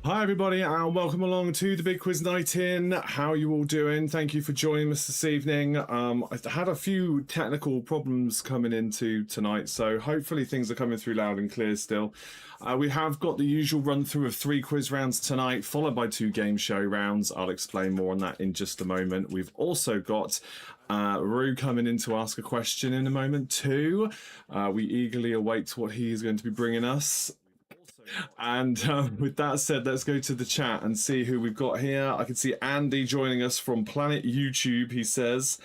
Hi everybody and welcome along to the Big Quiz Night In. How are you all doing? Thank you for joining us this evening. I had a few technical problems coming into tonight, so hopefully things are coming through loud and clear still. We have got the usual run through of 3 quiz rounds tonight, followed by 2 game show rounds. I'll explain more on that in just a moment. We've also got Rue coming in to ask a question in a moment too. We eagerly await what he is going to be bringing us. And with that said, let's go to the chat and see who we've got here. I can see Andy joining us from Planet YouTube. He says,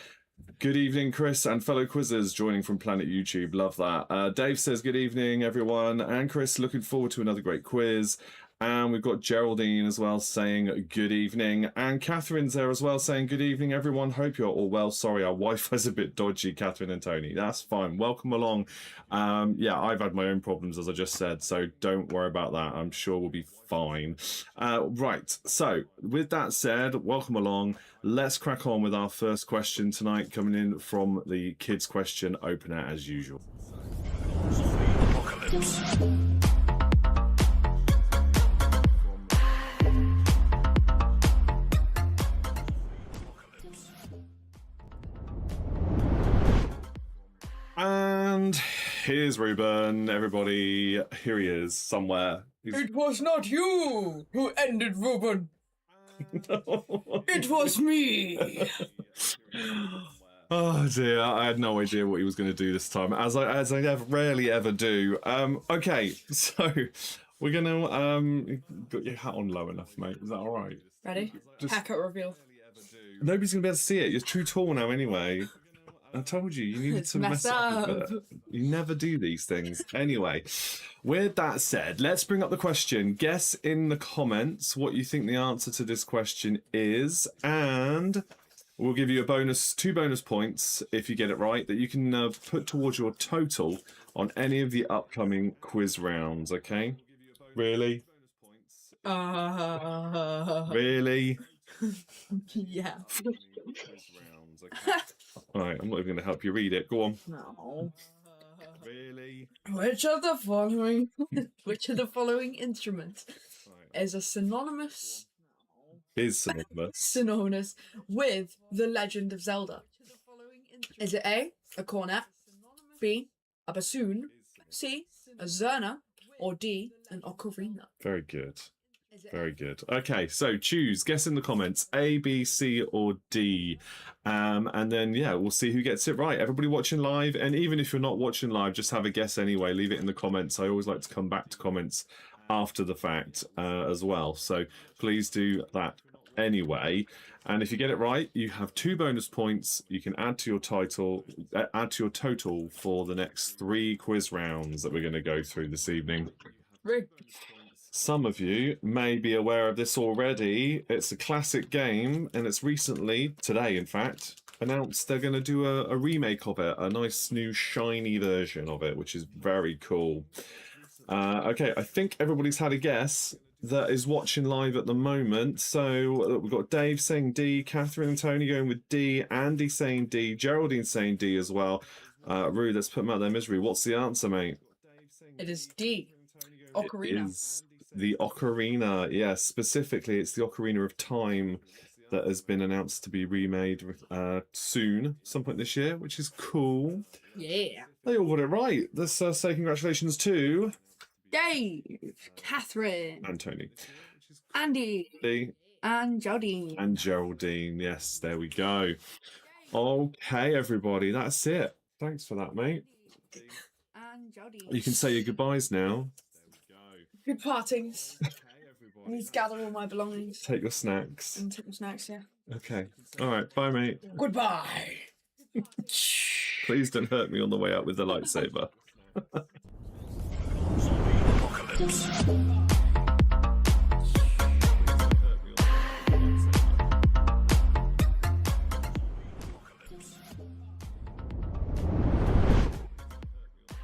good evening, Chris and fellow quizzers joining from Planet YouTube. Love that. Dave says, good evening, everyone. And Chris, looking forward to another great quiz. And we've got Geraldine as well saying good evening. And Catherine's there as well saying good evening, everyone. Hope you're all well. Sorry, our Wi-Fi's a bit dodgy, Catherine and Tony. That's fine. Welcome along. Yeah, I've had my own problems, as I just said, so don't worry about that. I'm sure we'll be fine. Right, so with that said, welcome along. Let's crack on with our first question tonight, coming in from the kids' question opener as usual. Apocalypse. And here's Ruben, everybody. Here he is, somewhere. It was not you who ended Ruben. It was me. Oh dear, I had no idea what he was going to do this time, as I rarely ever do. Okay, so we're gonna got your hat on low enough, mate. Is that all right? Ready? Haircut reveal. Nobody's gonna be able to see it. You're too tall now, anyway. I told you, you needed to mess up a bit. You never do these things. Anyway, with that said, let's bring up the question. Guess in the comments what you think the answer to this question is, and we'll give you a bonus, 2 bonus points if you get it right, that you can put towards your total on any of the upcoming quiz rounds, okay? Really? Really? Yeah. Alright, I'm not even going to help you read it. Go on. No. Really? Which of the following instruments is a synonymous with The Legend of Zelda? Is it A, a cornet, B, a bassoon, C, a zurna, or D, an ocarina? Very good. Very good. Okay, so choose. Guess in the comments. A, B, C, or D. And then, yeah, we'll see who gets it right. Everybody watching live, and even if you're not watching live, just have a guess anyway. Leave it in the comments. I always like to come back to comments after the fact as well. So please do that anyway. And if you get it right, you have 2 bonus points. You can add to your total for the next 3 quiz rounds that we're going to go through this evening. Some of you may be aware of this already. It's a classic game, and it's recently, today in fact, announced they're going to do a remake of it, a nice new shiny version of it, which is very cool. Okay, I think everybody's had a guess that is watching live at the moment. So we've got Dave saying D, Catherine and Tony going with D, Andy saying D, Geraldine saying D as well. Rue, let's put them out of their misery. What's the answer, mate? It is D, ocarina. It is the ocarina, yes. Specifically, it's the Ocarina of Time that has been announced to be remade soon, some point this year, which is cool. Yeah. They all got it right. Let's say congratulations to Dave, Catherine, and Tony, Andy, Lee, and Geraldine. And Geraldine, yes, there we go. Okay, everybody, that's it. Thanks for that, mate. And Geraldine. You can say your goodbyes now. Good partings. I need to gather all my belongings. Take your snacks. And take my snacks, yeah. Okay. All right. Bye, mate. Goodbye. Please don't hurt me on the way out with the lightsaber. Apocalypse.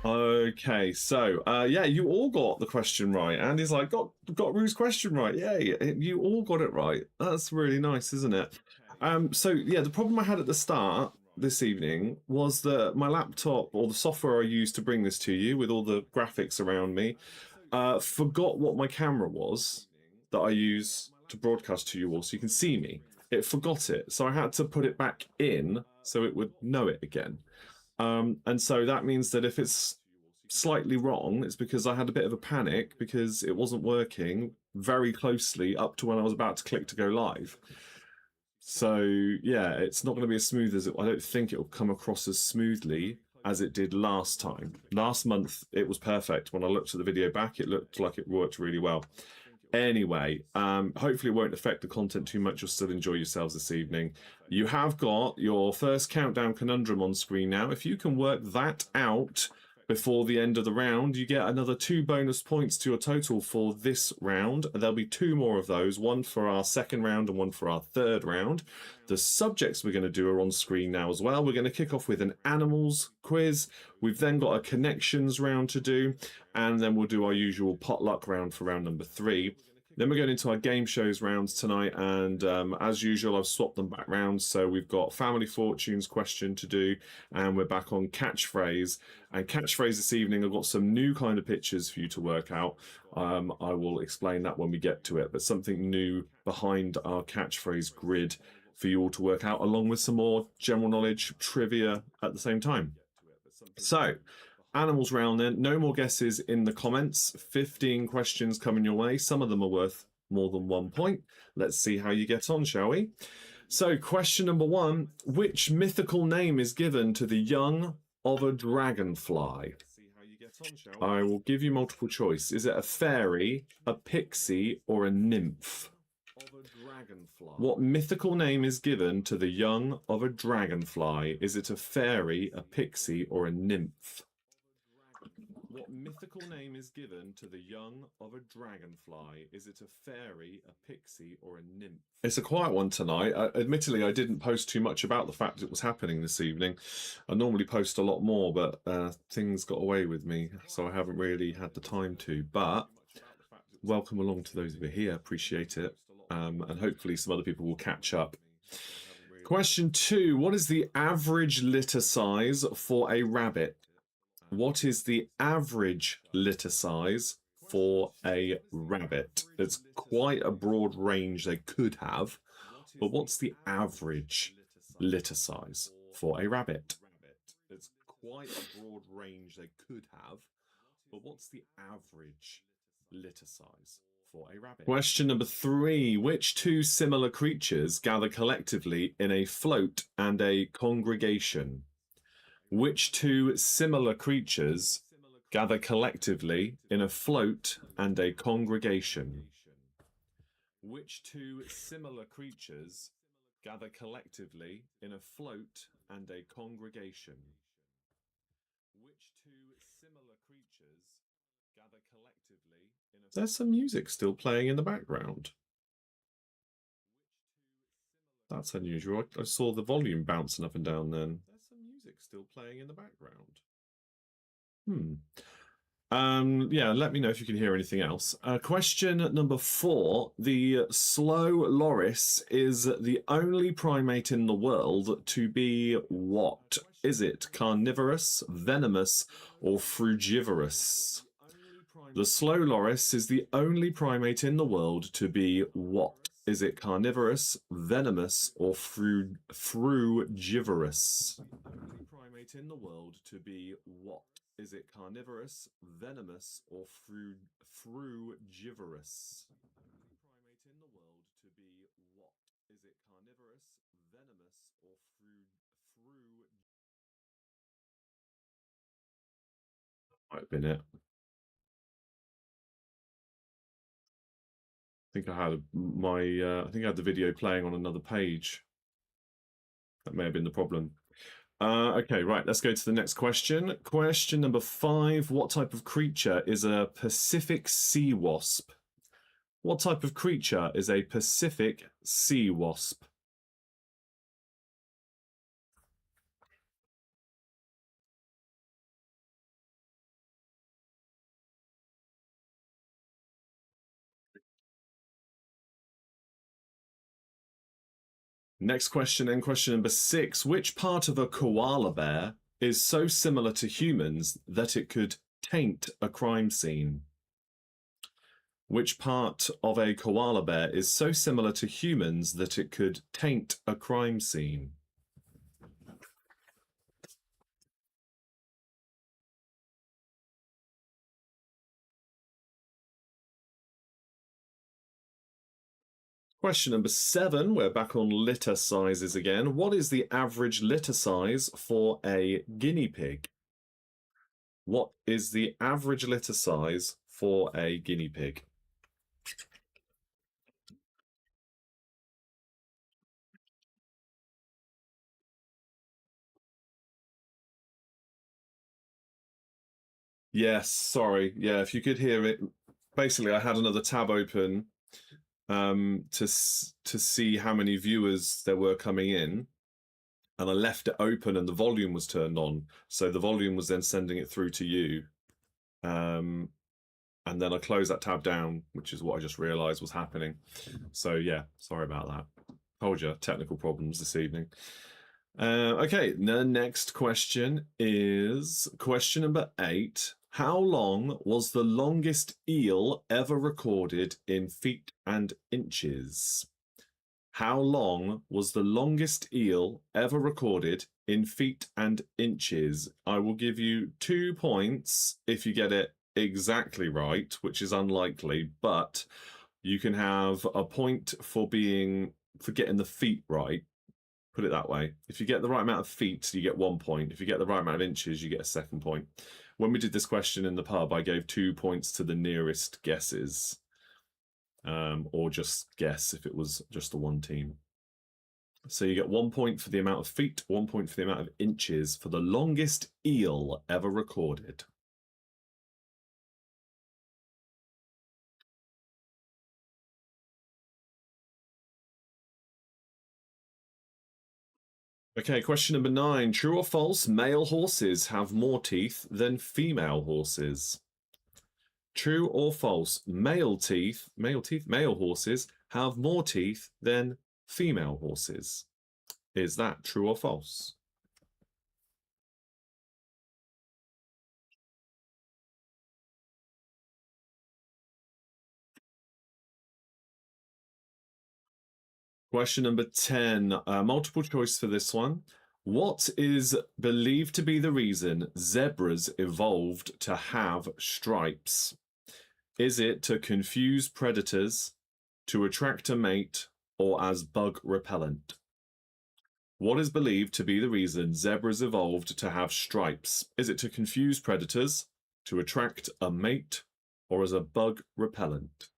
Okay, so yeah, you all got the question right. Andy's like, got Rue's question right. Yay, you all got it right. That's really nice, isn't it? So yeah, the problem I had at the start this evening was that my laptop, or the software I used to bring this to you with all the graphics around me, forgot what my camera was. that I use to broadcast to you all so you can see me. It forgot it, so I had to put it back in so it would know it again. And so that means that if it's slightly wrong, it's because I had a bit of a panic because it wasn't working very closely up to when I was about to click to go live. So yeah, it's not going to be as smooth as it. I don't think it will come across as smoothly as it did last time. Last month it was perfect. When I looked at the video back, it looked like it worked really well. Anyway, hopefully it won't affect the content too much. You'll still enjoy yourselves this evening. You have got your first countdown conundrum on screen now. If you can work that out before the end of the round, you get another 2 bonus points to your total for this round. There'll be 2 more of those, one for our second round and one for our third round. The subjects we're going to do are on screen now as well. We're going to kick off with an animals quiz. We've then got a connections round to do, and then we'll do our usual potluck round for round number 3. Then we're going into our game shows rounds tonight, and as usual, I've swapped them back round. So we've got Family Fortunes question to do, and we're back on catchphrase. And catchphrase this evening, I've got some new kind of pictures for you to work out. I will explain that when we get to it, but something new behind our catchphrase grid for you all to work out, along with some more general knowledge trivia at the same time. So, animals round then. No more guesses in the comments. 15 questions coming your way. Some of them are worth more than 1 point. Let's see how you get on, shall we? So, question number 1. Which mythical name is given to the young of a dragonfly? I will give you multiple choice. Is it a fairy, a pixie, or a nymph? What mythical name is given to the young of a dragonfly? Is it a fairy, a pixie, or a nymph? What mythical name is given to the young of a dragonfly? Is it a fairy, a pixie, or a nymph? It's a quiet one tonight. Admittedly, I didn't post too much about the fact it was happening this evening. I normally post a lot more, but things got away with me, so I haven't really had the time to. But welcome along to those of you here. Appreciate it. And hopefully some other people will catch up. Question 2. What is the average litter size for a rabbit? What is the average litter size for a rabbit? It's quite a broad range they could have, but what's the average litter size for a rabbit? It's quite a broad range they could have, but what's the average litter size for a rabbit? Question number 3. Which 2 similar creatures gather collectively in a float and a congregation? Which 2 similar creatures gather collectively in a float and a congregation? Which 2 similar creatures gather collectively in a float and a congregation? Which 2 similar creatures gather collectively in a... There's some music still playing in the background. That's unusual. I saw the volume bouncing up and down then. There's some music still playing in the background. Yeah, let me know if you can hear anything else. Question number 4. The slow loris is the only primate in the world to be what? Is it carnivorous, venomous, or frugivorous? The slow loris is the only primate in the world to be what? Is it carnivorous, venomous, or frugivorous? The only primate in the world to be what? Is it carnivorous, venomous, or frugivorous? The only primate in the world to be what? Is it carnivorous, venomous, or might have been it. I think I had I think I had the video playing on another page. That may have been the problem. Okay, right, let's go to the next question. Question number 5. What type of creature is a Pacific sea wasp? What type of creature is a Pacific sea wasp? Next question, and question number 6. Which part of a koala bear is so similar to humans that it could taint a crime scene? Which part of a koala bear is so similar to humans that it could taint a crime scene? Question number 7, we're back on litter sizes again. What is the average litter size for a guinea pig? What is the average litter size for a guinea pig? Yes, sorry. Yeah, if you could hear it. Basically, I had another tab open to see how many viewers there were coming in, and I left it open and the volume was turned on, so the volume was then sending it through to you. And then I closed that tab down, which is what I just realized was happening. So yeah, sorry about that. Told you, technical problems this evening. Okay, the next question is question number 8. How long was the longest eel ever recorded in feet and inches? How long was the longest eel ever recorded in feet and inches? I will give you 2 points if you get it exactly right, which is unlikely, but you can have a point for getting the feet right. Put it that way. If you get the right amount of feet, you get 1 point. If you get the right amount of inches, you get a second point. When we did this question in the pub, I gave 2 points to the nearest guesses, or just guess if it was just the one team. So you get 1 point for the amount of feet, 1 point for the amount of inches for the longest eel ever recorded. Okay, question number 9. True or false, male horses have more teeth than female horses? True or false, male horses have more teeth than female horses? Is that true or false? Question number 10, multiple choice for this one. What is believed to be the reason zebras evolved to have stripes? Is it to confuse predators, to attract a mate, or as bug repellent? What is believed to be the reason zebras evolved to have stripes? Is it to confuse predators, to attract a mate, or as a bug repellent?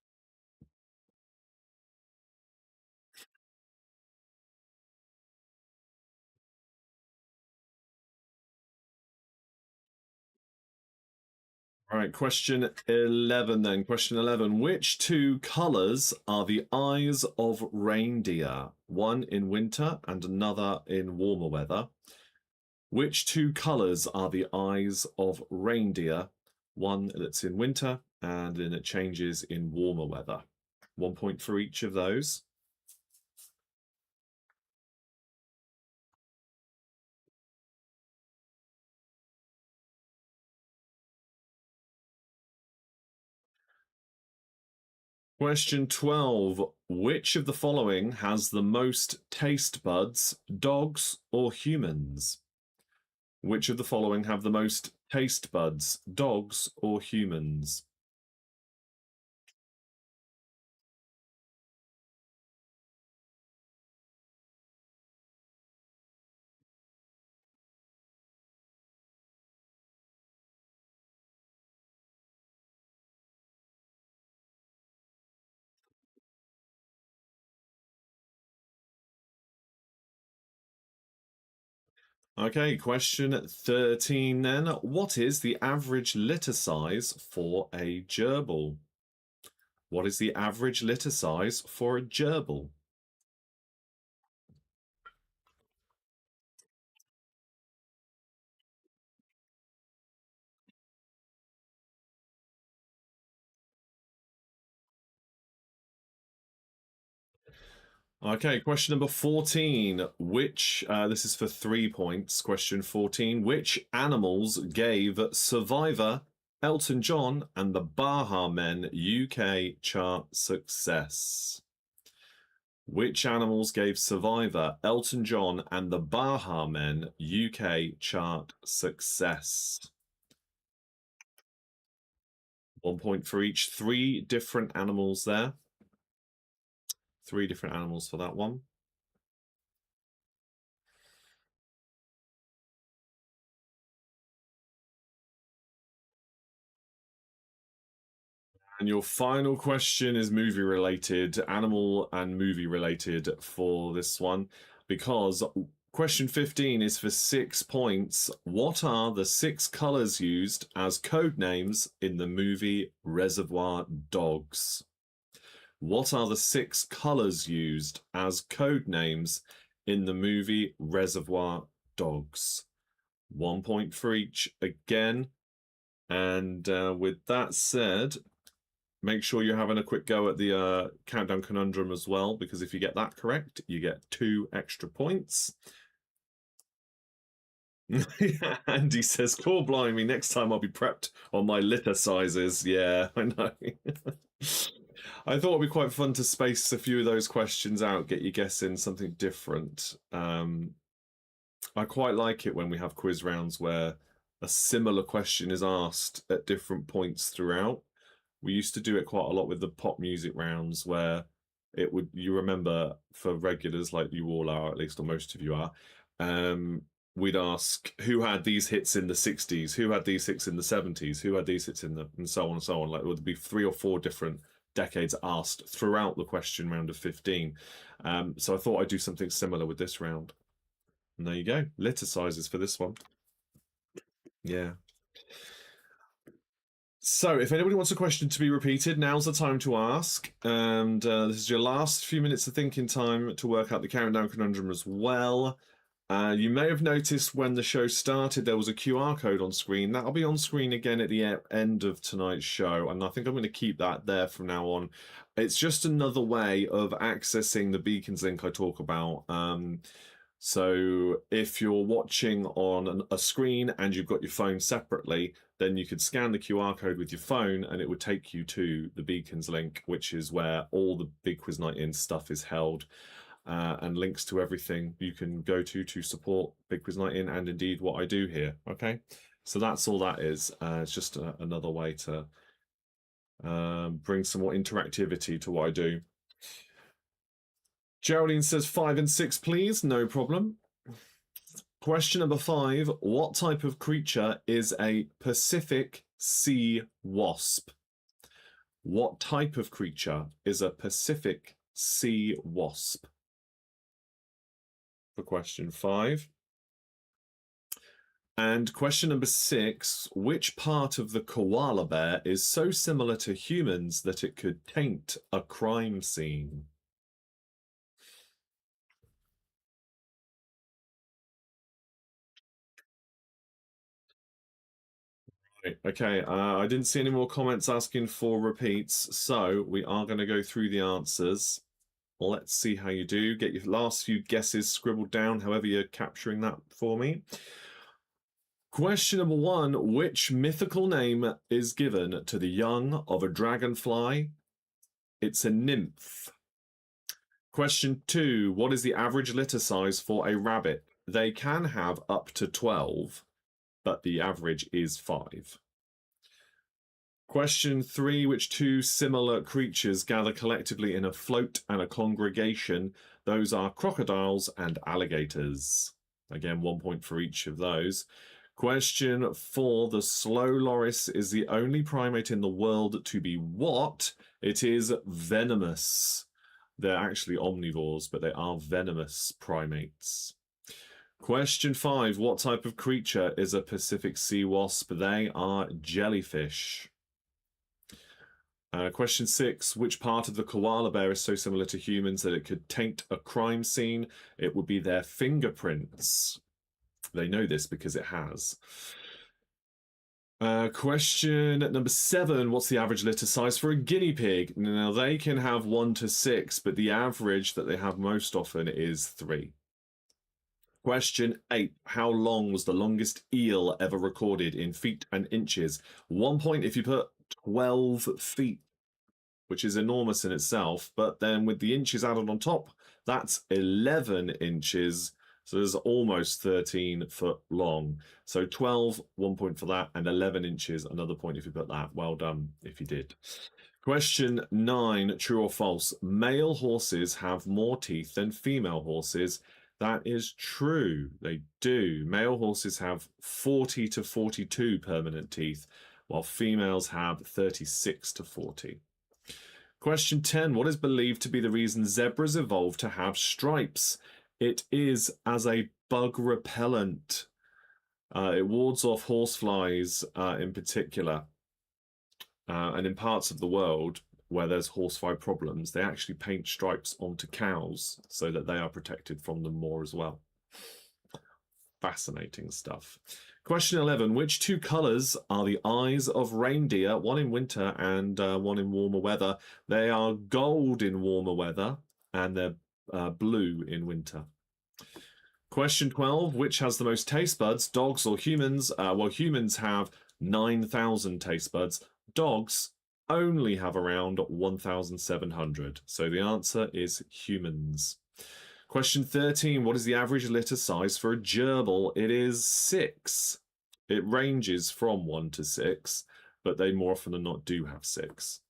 All right, question 11 then. Question 11. Which 2 colors are the eyes of reindeer? One in winter and another in warmer weather. Which 2 colors are the eyes of reindeer? One that's in winter and then it changes in warmer weather. 1 point for each of those. Question 12. Which of the following has the most taste buds, dogs or humans? Which of the following have the most taste buds, dogs or humans? Okay, question 13 then. What is the average litter size for a gerbil? What is the average litter size for a gerbil? Okay, question number 14. This is for 3 points. Question 14. Which animals gave Survivor Elton John and the Baha Men UK chart success? Which animals gave Survivor, Elton John and the Baha Men UK chart success? 1 point for each. 3 different animals there. 3 different animals for that one. And your final question is movie related, animal and movie related for this one, because question 15 is for 6 points. What are the 6 colors used as code names in the movie Reservoir Dogs? What are the 6 colors used as code names in the movie Reservoir Dogs? 1 point for each again. And with that said, make sure you're having a quick go at the countdown conundrum as well, because if you get that correct, you get 2 extra points. Andy says, "Cool, blimey, next time I'll be prepped on my litter sizes." Yeah, I know. I thought it'd be quite fun to space a few of those questions out, get you guessing something different. I quite like it when we have quiz rounds where a similar question is asked at different points throughout. We used to do it quite a lot with the pop music rounds where it would, you remember, for regulars like you all are, at least, or most of you are, we'd ask who had these hits in the 60s, who had these hits in the 70s, who had these hits in the, and so on and so on. Like, it would be 3 or 4 different decades asked throughout the question round of 15. So I thought I'd do something similar with this round. And there you go, litter sizes for this one. Yeah. So if anybody wants a question to be repeated, now's the time to ask. And this is your last few minutes of thinking time to work out the countdown conundrum as well. You may have noticed when the show started, there was a QR code on screen. That'll be on screen again at the end of tonight's show. And I think I'm going to keep that there from now on. It's just another way of accessing the beacons link I talk about. So if you're watching on a screen and you've got your phone separately, then you could scan the QR code with your phone and it would take you to the beacons link, which is where all the Big Quiz Night In stuff is held. And links to everything you can go to support Big Quiz Night In and indeed what I do here. Okay, so that's all that is. It's just another way to bring some more interactivity to what I do. Geraldine says 5 and 6, please. No problem. Question number 5. What type of creature is a Pacific sea wasp? What type of creature is a Pacific sea wasp? For question 5. And question number 6, which part of the koala bear is so similar to humans that it could taint a crime scene? Right, okay, I didn't see any more comments asking for repeats, so we are going to go through the answers. Let's see how you do. Get your last few guesses scribbled down, however you're capturing that for me. Question number 1, which mythical name is given to the young of a dragonfly? It's a nymph. Question 2, what is the average litter size for a rabbit? They can have up to 12, but the average is 5. Question 3, which 2 similar creatures gather collectively in a float and a congregation? Those are crocodiles and alligators. Again, 1 point for each of those. Question 4, the slow loris is the only primate in the world to be what? It is venomous. They're actually omnivores, but they are venomous primates. Question 5, what type of creature is a Pacific sea wasp? They are jellyfish. Question 6, which part of the koala bear is so similar to humans that it could taint a crime scene? It would be their fingerprints. They know this because it has. Question number 7, what's the average litter size for a guinea pig? Now, they can have 1 to 6, but the average that they have most often is 3. Question 8. How long was the longest eel ever recorded in feet and inches? 1 point if you put 12 feet, which is enormous in itself, but then with the inches added on top, that's 11 inches. So there's almost 13 foot long. So 12, 1 point for that, and 11 inches, another point if you put that. Well done if you did. Question 9, true or false? Male horses have more teeth than female horses. That is true. They do. Male horses have 40 to 42 permanent teeth, while females have 36 to 40. Question 10. What is believed to be the reason zebras evolved to have stripes? It is as a bug repellent. It wards off horseflies in particular. And in parts of the world where there's horsefly problems, they actually paint stripes onto cows so that they are protected from them more as well. Fascinating stuff. Question 11. Which two colours are the eyes of reindeer, one in winter and one in warmer weather? They are gold in warmer weather and they're blue in winter. Question 12. Which has the most taste buds, dogs or humans? Well, humans have 9,000 taste buds. Dogs only have around 1,700. So the answer is humans. Question 13. What is the average litter size for a gerbil? It is 6. It ranges from 1 to 6, but they more often than not do have 6.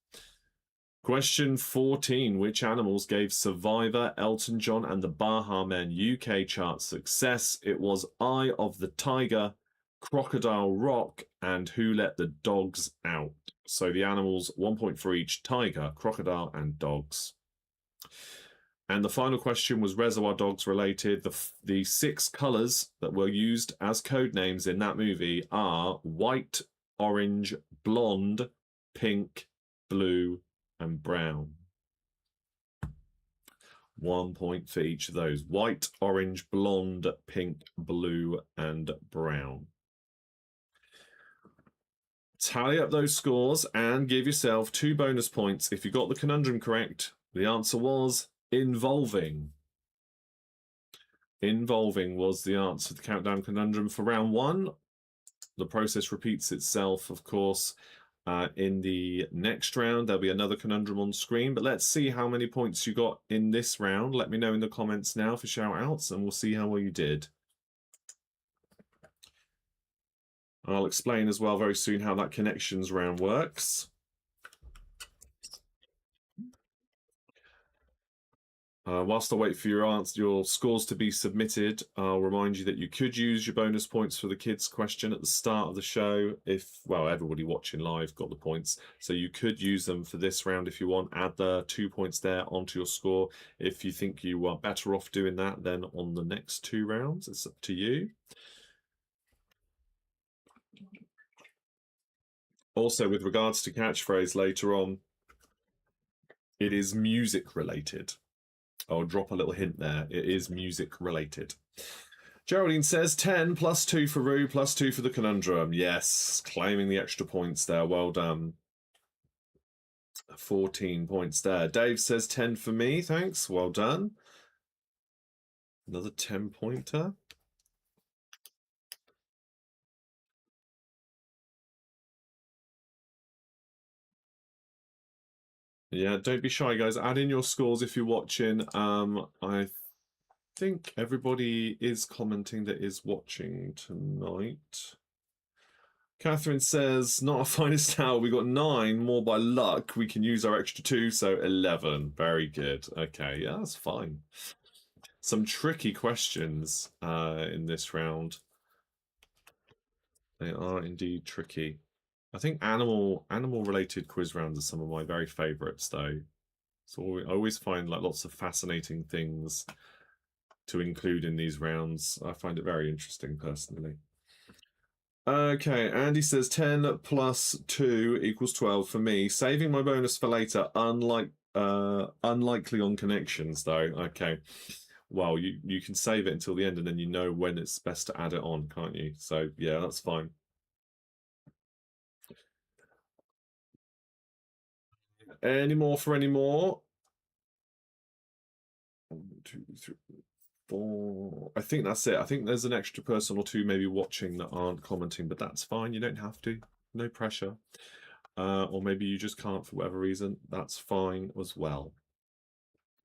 Question 14. Which animals gave Survivor, Elton John, and the Baha Men UK chart success? It was Eye of the Tiger, Crocodile Rock, and Who Let the Dogs Out? So the animals, 1 point for each: tiger, crocodile, and dogs. And the final question was Reservoir Dogs related. The 6 colours that were used as code names in that movie are white, orange, blonde, pink, blue, and brown. 1 point for each of those: white, orange, blonde, pink, blue, and brown. Tally up those scores and give yourself 2 bonus points if you got the conundrum correct. The answer was involving. Involving was the answer to the countdown conundrum for round 1. The process repeats itself, of course, in the next round. There'll be another conundrum on screen, but let's see how many points you got in this round. Let me know in the comments now for shout outs, and we'll see how well you did. I'll explain as well very soon how that connections round works. Whilst I wait for your scores to be submitted, I'll remind you that you could use your bonus points for the kids question at the start of the show if, well, everybody watching live got the points. So you could use them for this round if you want. Add the 2 points there onto your score. If you think you are better off doing that, then on the next 2 rounds, it's up to you. Also, with regards to catchphrase later on, it is music related. I'll drop a little hint there. It is music related. Geraldine says 10 plus 2 for Rue, plus 2 for the conundrum. Yes, claiming the extra points there. Well done. 14 points there. Dave says 10 for me. Thanks. Well done. Another 10-pointer. Yeah, don't be shy, guys. Add in your scores if you're watching. I think everybody is commenting that is watching tonight. Catherine says, not our finest hour. We got 9 more by luck. We can use our extra 2, so 11. Very good. Okay, yeah, that's fine. Some tricky questions in this round. They are indeed tricky. I think animal-related quiz rounds are some of my very favourites, though. So I always find like lots of fascinating things to include in these rounds. I find it very interesting, personally. Okay, Andy says 10 plus 2 equals 12 for me. Saving my bonus for later, unlikely on connections, though. Okay. Well, you can save it until the end, and then you know when it's best to add it on, can't you? So, yeah, that's fine. Any more for any more? 1, 2, 3. 4. I think that's it. I think there's an extra person or two maybe watching that aren't commenting, but that's fine. You don't have to. No pressure. Or maybe you just can't for whatever reason. That's fine as well.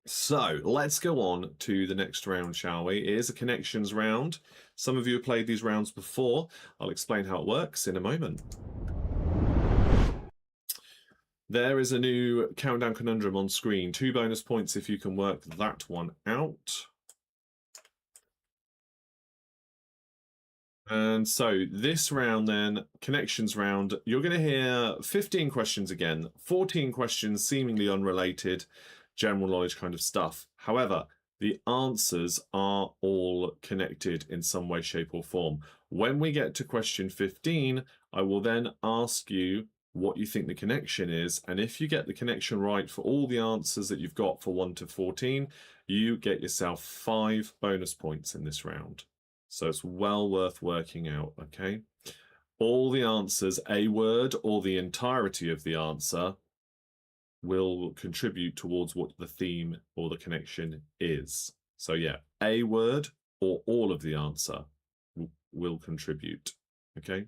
So let's go on to the next round, shall we? It is a connections round. Some of you have played these rounds before. I'll explain how it works in a moment. There is a new countdown conundrum on screen. 2 bonus points if you can work that one out. And so this round then, connections round, you're going to hear 15 questions again, 14 questions seemingly unrelated, general knowledge kind of stuff. However, the answers are all connected in some way, shape or form. When we get to question 15, I will then ask you what you think the connection is. And if you get the connection right for all the answers that you've got for 1 to 14, you get yourself 5 bonus points in this round. So it's well worth working out, okay? All the answers, a word or the entirety of the answer, will contribute towards what the theme or the connection is. So yeah, a word or all of the answer will contribute, okay?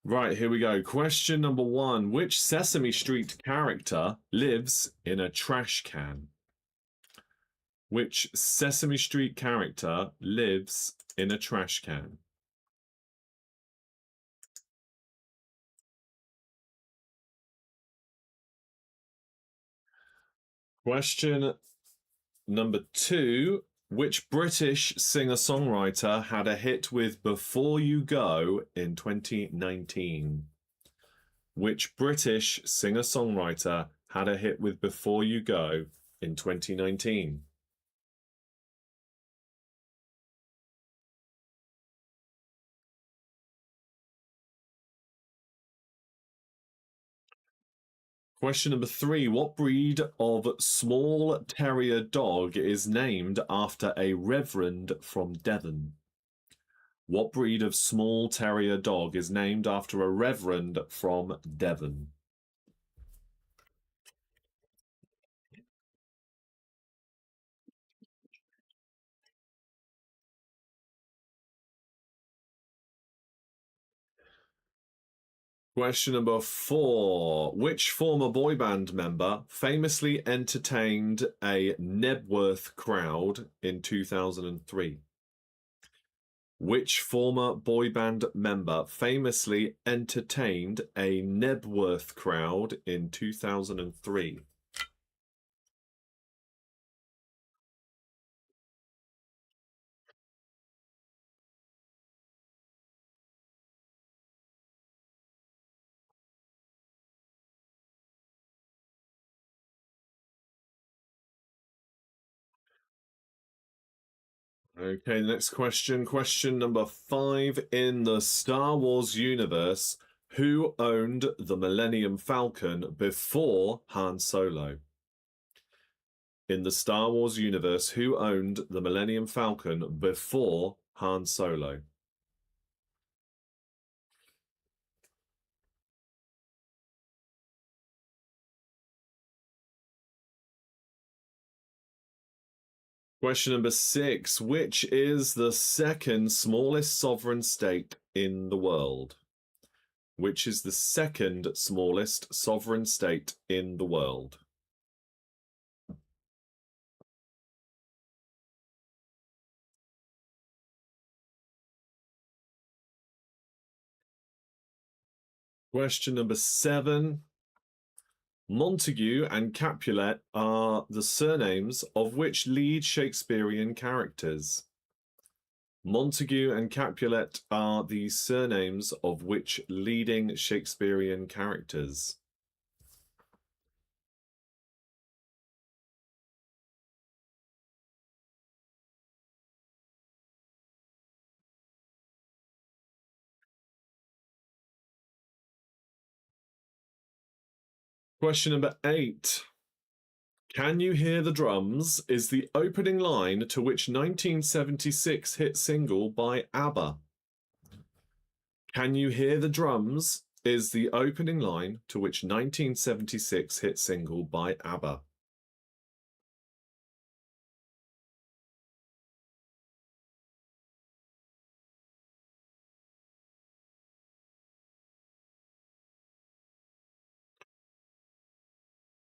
Right, here we go. Question number 1. Which Sesame Street character lives in a trash can? Which Sesame Street character lives in a trash can? Question number 2. Which British singer-songwriter had a hit with Before You Go in 2019? Which British singer-songwriter had a hit with Before You Go in 2019? Question number 3. What breed of small terrier dog is named after a reverend from Devon? What breed of small terrier dog is named after a reverend from Devon? Question number 4. Which former boy band member famously entertained a Nebworth crowd in 2003? Which former boy band member famously entertained a Nebworth crowd in 2003? Okay, next question. Question number 5. In the Star Wars universe, who owned the Millennium Falcon before Han Solo? In the Star Wars universe, who owned the Millennium Falcon before Han Solo? Question number 6. Which is the second smallest sovereign state in the world? Which is the second smallest sovereign state in the world? Question number 7. Montague and Capulet are the surnames of which lead Shakespearean characters? Montague and Capulet are the surnames of which leading Shakespearean characters? Question number 8. Can You Hear the Drums is the opening line to which 1976 hit single by ABBA? Can You Hear the Drums is the opening line to which 1976 hit single by ABBA?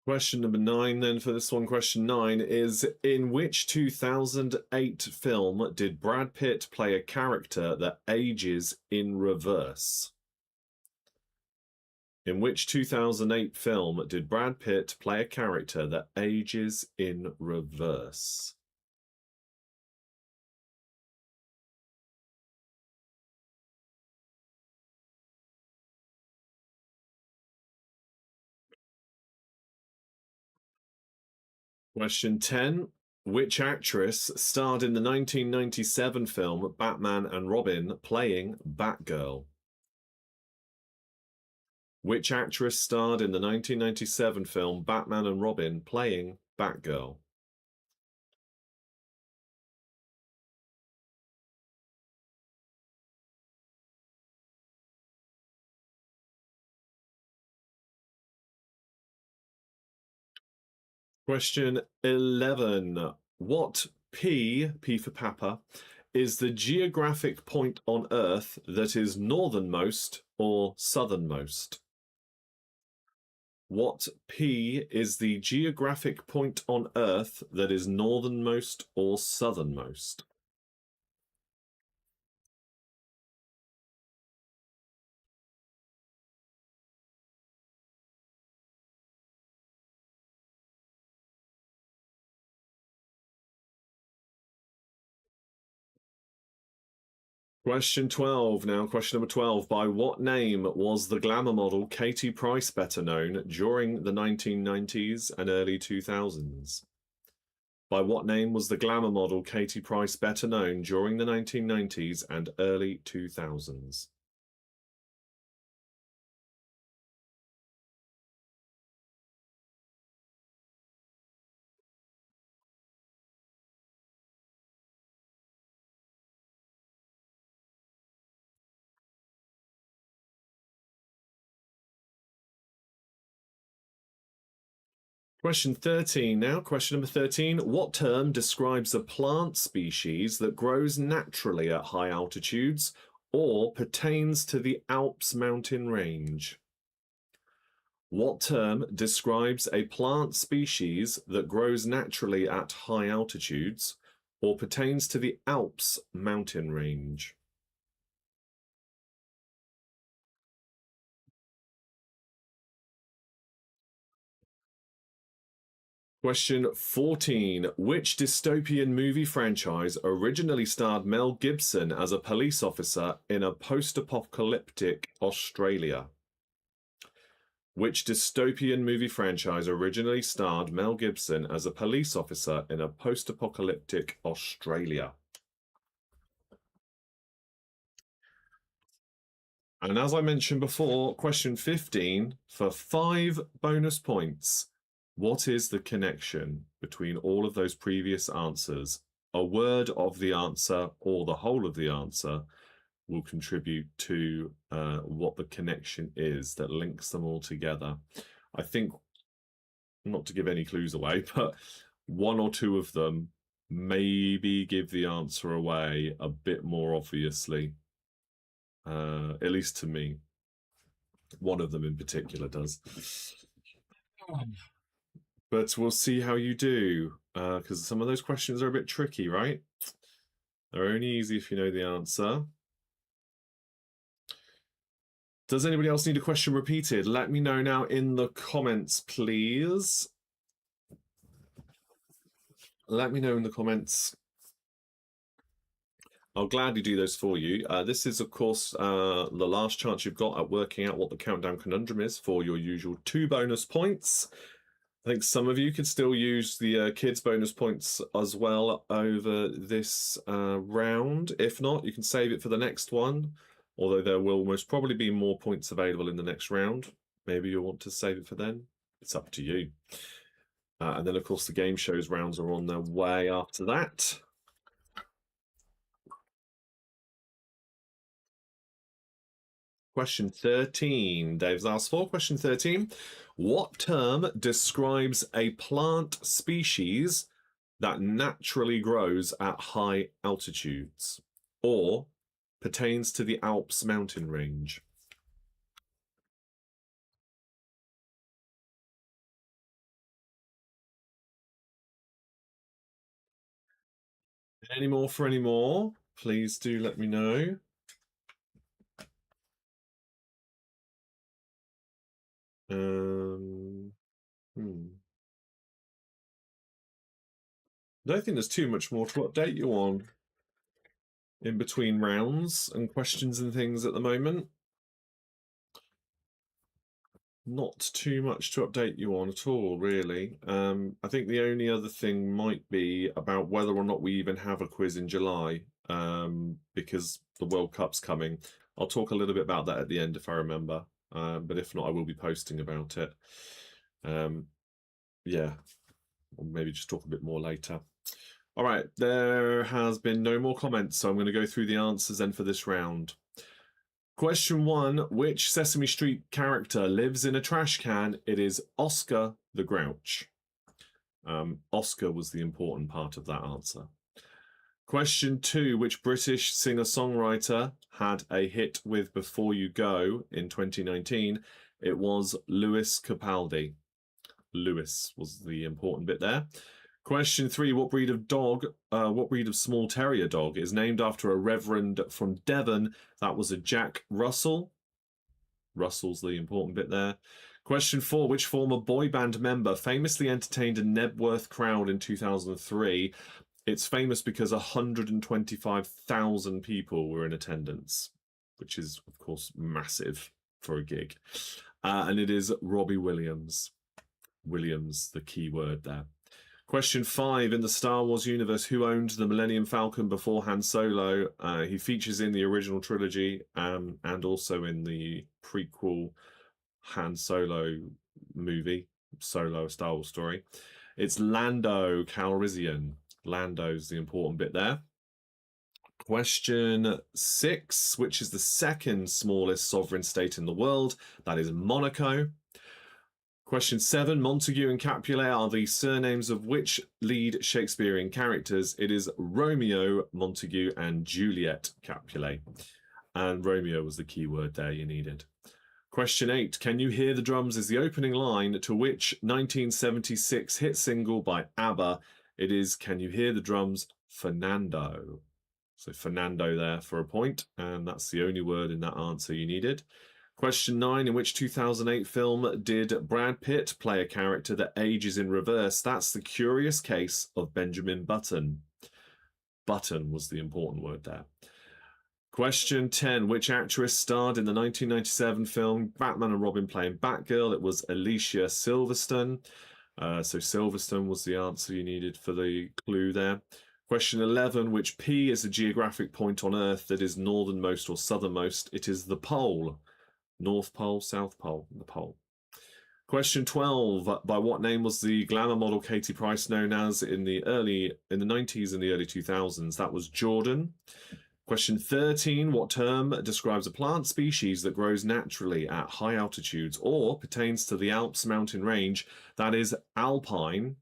Question number 9 then for this one. Question 9 is, in which 2008 film did Brad Pitt play a character that ages in reverse? In which 2008 film did Brad Pitt play a character that ages in reverse? Question 10. Which actress starred in the 1997 film Batman and Robin playing Batgirl? Which actress starred in the 1997 film Batman and Robin playing Batgirl? Question 11. What P for Papa, is the geographic point on Earth that is northernmost or southernmost? What P is the geographic point on Earth that is northernmost or southernmost? Question 12 now. Question number 12. By what name was the glamour model Katie Price better known during the 1990s and early 2000s? By what name was the glamour model Katie Price better known during the 1990s and early 2000s? Question 13 now. Question number 13. What term describes a plant species that grows naturally at high altitudes or pertains to the Alps mountain range? What term describes a plant species that grows naturally at high altitudes or pertains to the Alps mountain range? Question 14. Which dystopian movie franchise originally starred Mel Gibson as a police officer in a post-apocalyptic Australia? Which dystopian movie franchise originally starred Mel Gibson as a police officer in a post-apocalyptic Australia? And as I mentioned before, question 15 for 5 bonus points. What is the connection between all of those previous answers? A word of the answer or the whole of the answer will contribute to what the connection is that links them all together. I think, not to give any clues away, but one or two of them maybe give the answer away a bit more obviously. At least to me. One of them in particular does. But we'll see how you do, because some of those questions are a bit tricky, right? They're only easy if you know the answer. Does anybody else need a question repeated? Let me know now in the comments, please. Let me know in the comments. I'll gladly do those for you. This is, of course, the last chance you've got at working out what the countdown conundrum is for your usual 2 bonus points. I think some of you could still use the kids' bonus points as well over this round. If not, you can save it for the next one, although there will most probably be more points available in the next round. Maybe you'll want to save it for then. It's up to you. And then, of course, the game shows rounds are on their way after that. Question 13. Dave's asked for question 13. What term describes a plant species that naturally grows at high altitudes or pertains to the Alps mountain range? Any more for any more? Please do let me know. I don't think there's too much more to update you on in between rounds and questions and things at the moment. Not too much to update you on at all, really. I think the only other thing might be about whether or not we even have a quiz in July, because the World Cup's coming. I'll talk a little bit about that at the end if I remember, but if not, I will be posting about it. Yeah, or maybe just talk a bit more later. All right, there has been no more comments, so I'm going to go through the answers then for this round. Question 1, which Sesame Street character lives in a trash can? It is Oscar the Grouch. Oscar was the important part of that answer. Question 2, which British singer-songwriter had a hit with Before You Go in 2019? It was Lewis Capaldi. Lewis was the important bit there. Question 3, what breed of small terrier dog is named after a reverend from Devon? That was a Jack Russell. Russell's the important bit there. Question 4, which former boy band member famously entertained a Nebworth crowd in 2003? It's famous because 125,000 people were in attendance, which is, of course, massive for a gig. And it is Robbie Williams. Williams, the key word there. Question 5, in the Star Wars universe, who owned the Millennium Falcon before Han Solo? He features in the original trilogy and also in the prequel Han Solo movie, Solo, a Star Wars story. It's Lando Calrissian. Lando's the important bit there. Question 6, which is the second smallest sovereign state in the world? That is Monaco. Question 7, Montague and Capulet are the surnames of which lead Shakespearean characters? It is Romeo, Montague, and Juliet Capulet. And Romeo was the key word there you needed. Question 8, Can You Hear the Drums is the opening line to which 1976 hit single by ABBA? It is Can You Hear the Drums, Fernando. So Fernando there for a point, and that's the only word in that answer you needed. Question 9, in which 2008 film did Brad Pitt play a character that ages in reverse? That's The Curious Case of Benjamin Button. Button was the important word there. Question 10, which actress starred in the 1997 film Batman and Robin playing Batgirl? It was Alicia Silverstone. So Silverstone was the answer you needed for the clue there. Question 11, which P is a geographic point on Earth that is northernmost or southernmost? It is the pole. North Pole, South Pole, the pole. Question 12, by what name was the glamour model Katie Price known as in the 90s and the early 2000s? That was Jordan. Question 13, what term describes a plant species that grows naturally at high altitudes or pertains to the Alps mountain range? That is alpine.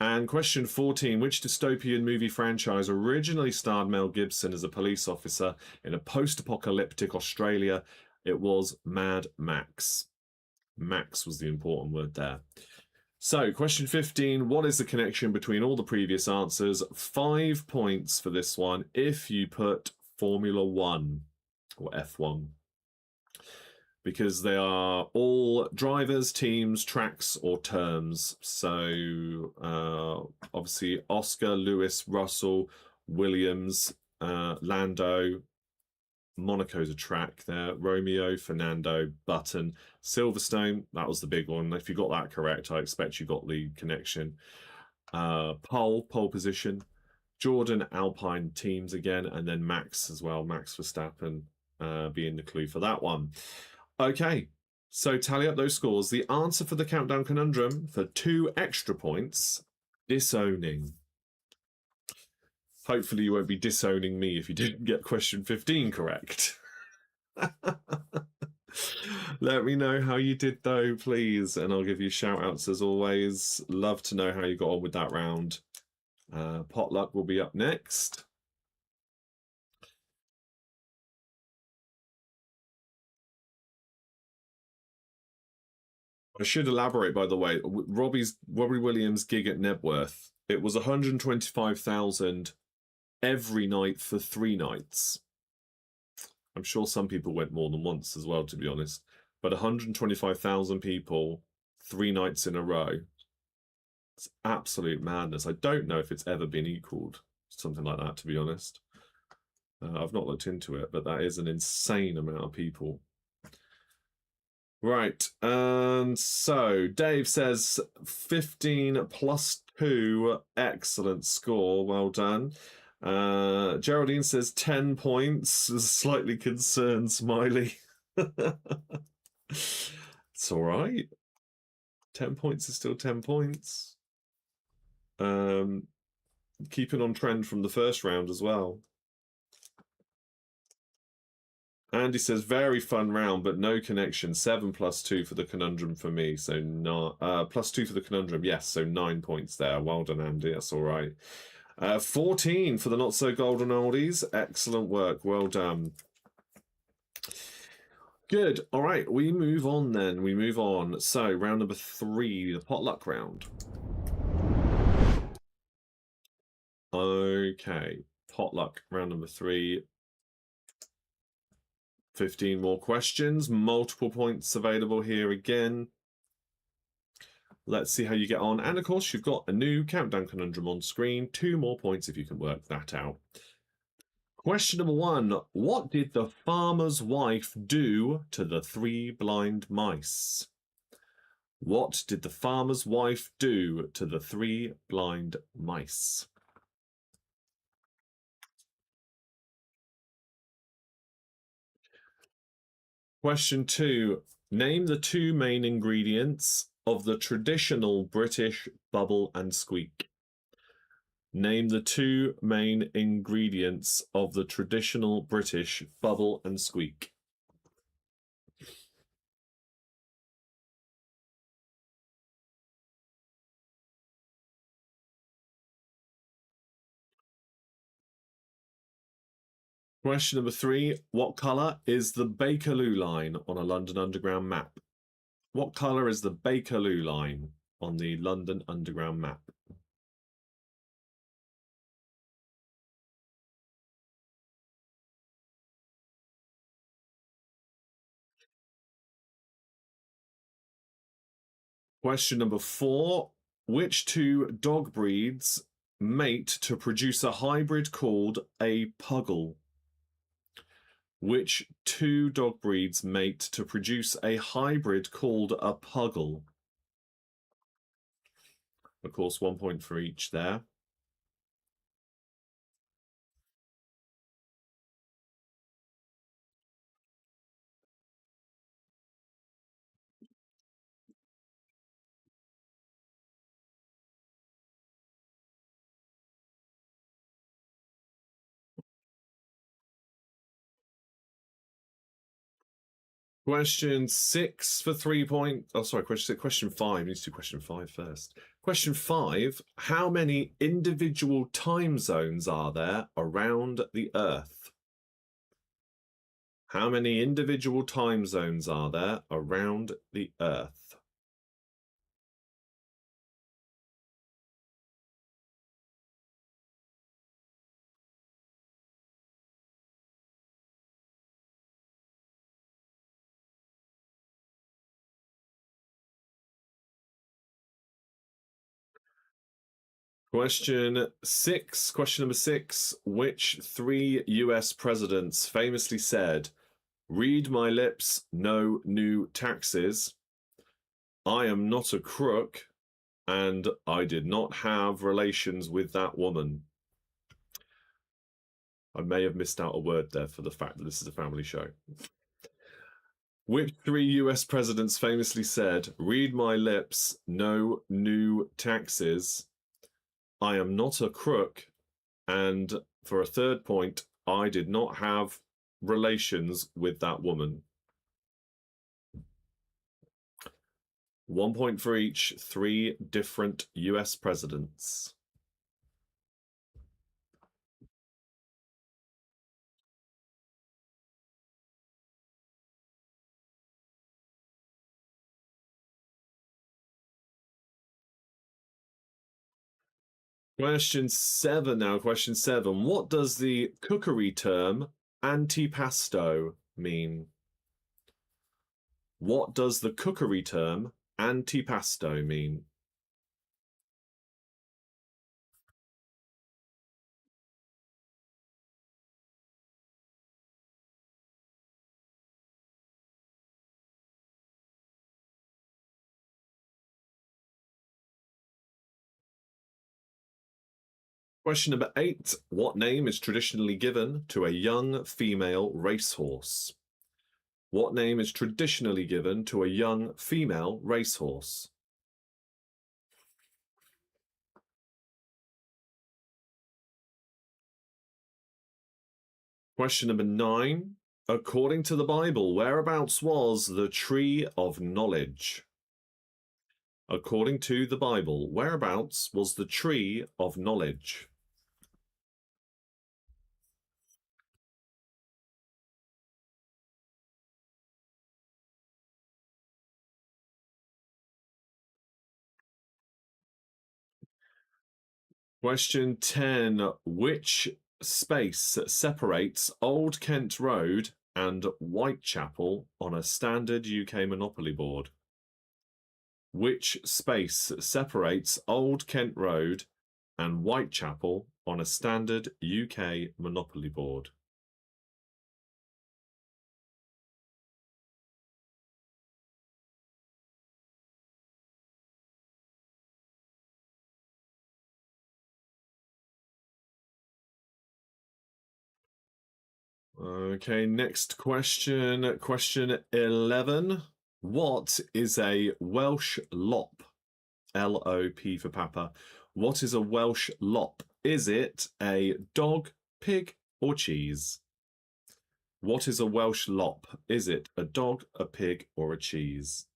And question 14, which dystopian movie franchise originally starred Mel Gibson as a police officer in a post-apocalyptic Australia? It was Mad Max. Max was the important word there. So, question 15, what is the connection between all the previous answers? 5 points for this one if you put Formula 1 or F1. Because they are all drivers, teams, tracks, or terms. So, obviously, Oscar, Lewis, Russell, Williams, Lando, Monaco's a track there. Romeo, Fernando, Button, Silverstone. That was the big one. If you got that correct, I expect you got the connection. Pole position. Jordan, Alpine teams again, and then Max as well. Max Verstappen being the clue for that one. Okay, so tally up those scores. The answer for the countdown conundrum for 2 extra points, disowning. Hopefully you won't be disowning me if you didn't get question 15 correct. Let me know how you did though, please, and I'll give you shout outs as always. Love to know how you got on with that round. Potluck will be up next. I should elaborate, by the way, Robbie Williams' gig at Nebworth. It was 125,000 every night for 3 nights. I'm sure some people went more than once as well, to be honest. But 125,000 people, 3 nights in a row. It's absolute madness. I don't know if it's ever been equaled, something like that, to be honest. I've not looked into it, but that is an insane amount of people. Right, and so Dave says 15 plus 2, excellent score, well done. Geraldine says 10 points, slightly concerned smiley. It's all right. 10 points is still 10 points. Keeping on trend from the first round as well. Andy says, very fun round, but no connection. 7 plus 2 for the conundrum for me. So plus 2 for the conundrum. Yes, so 9 points there. Well done, Andy. That's all right. 14 for the not so golden oldies. Excellent work. Well done. Good. All right, we move on then. We move on. So round number 3, the potluck round. Okay, potluck round number 3. 15 more questions, multiple points available here again. Let's see how you get on. And of course, you've got a new countdown conundrum on screen. 2 more points if you can work that out. Question number 1. What did the farmer's wife do to the 3 blind mice? What did the farmer's wife do to the 3 blind mice? Question 2. Name the 2 main ingredients of the traditional British bubble and squeak. Name the 2 main ingredients of the traditional British bubble and squeak. Question number 3. What colour is the Bakerloo line on a London Underground map? What colour is the Bakerloo line on the London Underground map? Question number 4. Which 2 dog breeds mate to produce a hybrid called a puggle? Which 2 dog breeds mate to produce a hybrid called a puggle? Of course, 1 point for each there. Question 6 for 3 points. Oh, sorry, question 5. We need to do question 5 first. Question 5. How many individual time zones are there around the Earth? How many individual time zones are there around the Earth? Question number 6. Which 3 US presidents famously said, "Read my lips, no new taxes. I am not a crook, and I did not have relations with that woman"? I may have missed out a word there for the fact that this is a family show. Which 3 US presidents famously said, "Read my lips, no new taxes. I am not a crook, and for a 3rd point, I did not have relations with that woman"? 1 point for each, 3 different US presidents. Question 7 now. Question 7. What does the cookery term antipasto mean? What does the cookery term antipasto mean? Question number 8. What name is traditionally given to a young female racehorse? What name is traditionally given to a young female racehorse? Question number 9. According to the Bible, whereabouts was the tree of knowledge? According to the Bible, whereabouts was the tree of knowledge? Question 10. Which space separates Old Kent Road and Whitechapel on a standard UK Monopoly board? Which space separates Old Kent Road and Whitechapel on a standard UK Monopoly board? Okay, next question. Question 11. What is a Welsh lop? LOP for Papa. What is a Welsh lop? Is it a dog, pig, or cheese? What is a Welsh lop? Is it a dog, a pig, or a cheese?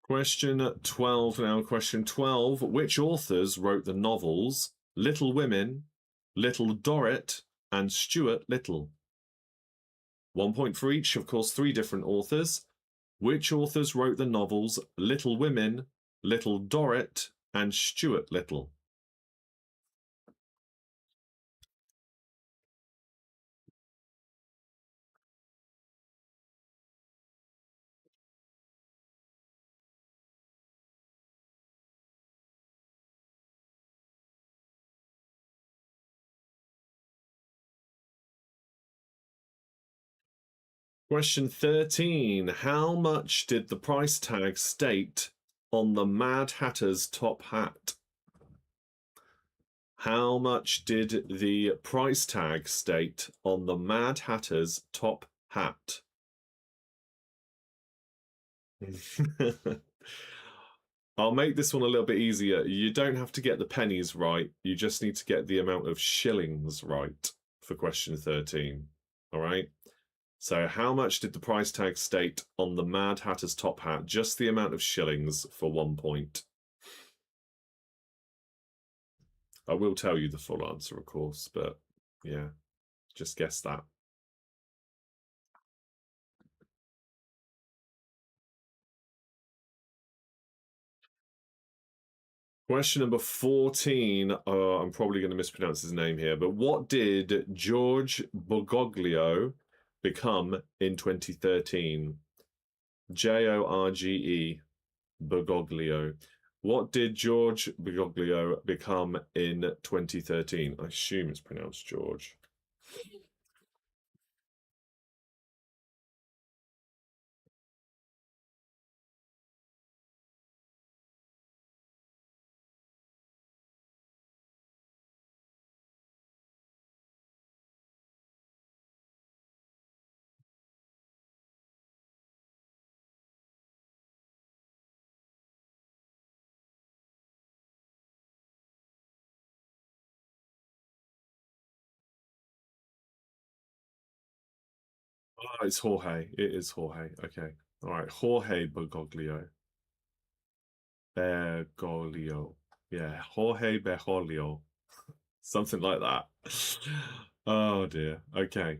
Question 12 now. Question 12. Which authors wrote the novels Little Women, Little Dorrit, and Stuart Little? 1 point for each, of course, 3 different authors. Which authors wrote the novels Little Women, Little Dorrit, and Stuart Little? Question 13. How much did the price tag state on the Mad Hatter's top hat? How much did the price tag state on the Mad Hatter's top hat? I'll make this one a little bit easier. You don't have to get the pennies right. You just need to get the amount of shillings right for question 13. All right. So how much did the price tag state on the Mad Hatter's top hat? Just the amount of shillings for 1 point. I will tell you the full answer, of course, but yeah, just guess that. Question number 14. I'm probably going to mispronounce his name here, but what did George Bergoglio become in 2013? Jorge Bergoglio. What did George Bergoglio become in 2013? I assume it's pronounced George. Oh, it's Jorge. It is Jorge. Okay. All right, Jorge Bergoglio. Bergoglio. Yeah, Jorge Bergoglio. Something like that. Oh dear. Okay.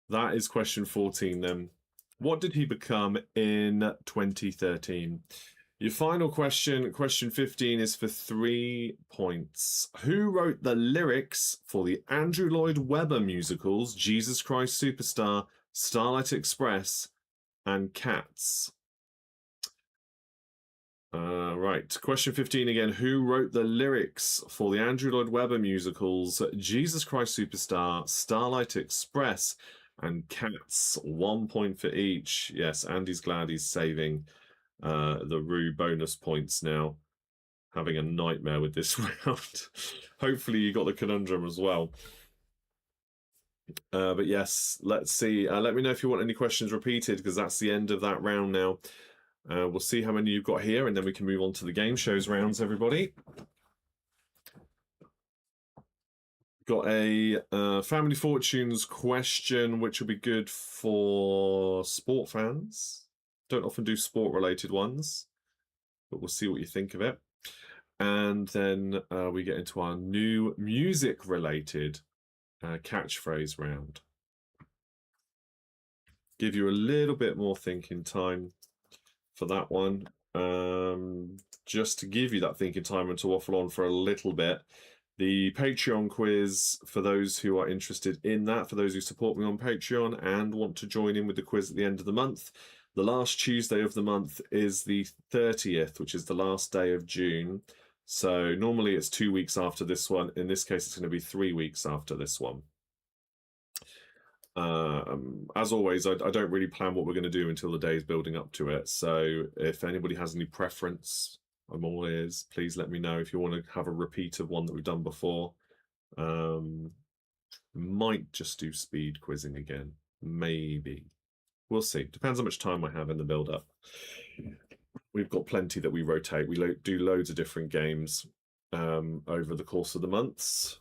That is question 14 then. What did he become in 2013? Your final question, question 15, is for 3 points. Who wrote the lyrics for the Andrew Lloyd Webber musicals Jesus Christ Superstar, Starlight Express, and Cats? Right. Question 15 again. Who wrote the lyrics for the Andrew Lloyd Webber musicals Jesus Christ Superstar, Starlight Express, and Cats? 1 point for each. Yes, Andy's glad he's saving the Rue bonus points now. Having a nightmare with this round. Hopefully you got the conundrum as well. But yes, let's see. Let me know if you want any questions repeated, because that's the end of that round now. We'll see how many you've got here, and then we can move on to the game shows rounds, everybody. Got a Family Fortunes question, which will be good for sport fans. Don't often do sport-related ones, but we'll see what you think of it. And then we get into our new music-related catchphrase round. Give you a little bit more thinking time for that one. Just to give you that thinking time and to waffle on for a little bit. The Patreon quiz, for those who are interested in that, for those who support me on Patreon and want to join in with the quiz at the end of the month, the last Tuesday of the month is the 30th, which is the last day of June. So normally it's 2 weeks after this one. In this case, it's going to be 3 weeks after this one. As always, I don't really plan what we're going to do until the day is building up to it. So if anybody has any preference, I'm all ears. Please let me know if you want to have a repeat of one that we've done before. Might just do speed quizzing again. Maybe. We'll see. Depends how much time I have in the build-up. We've got plenty that we rotate. We do loads of different games over the course of the months.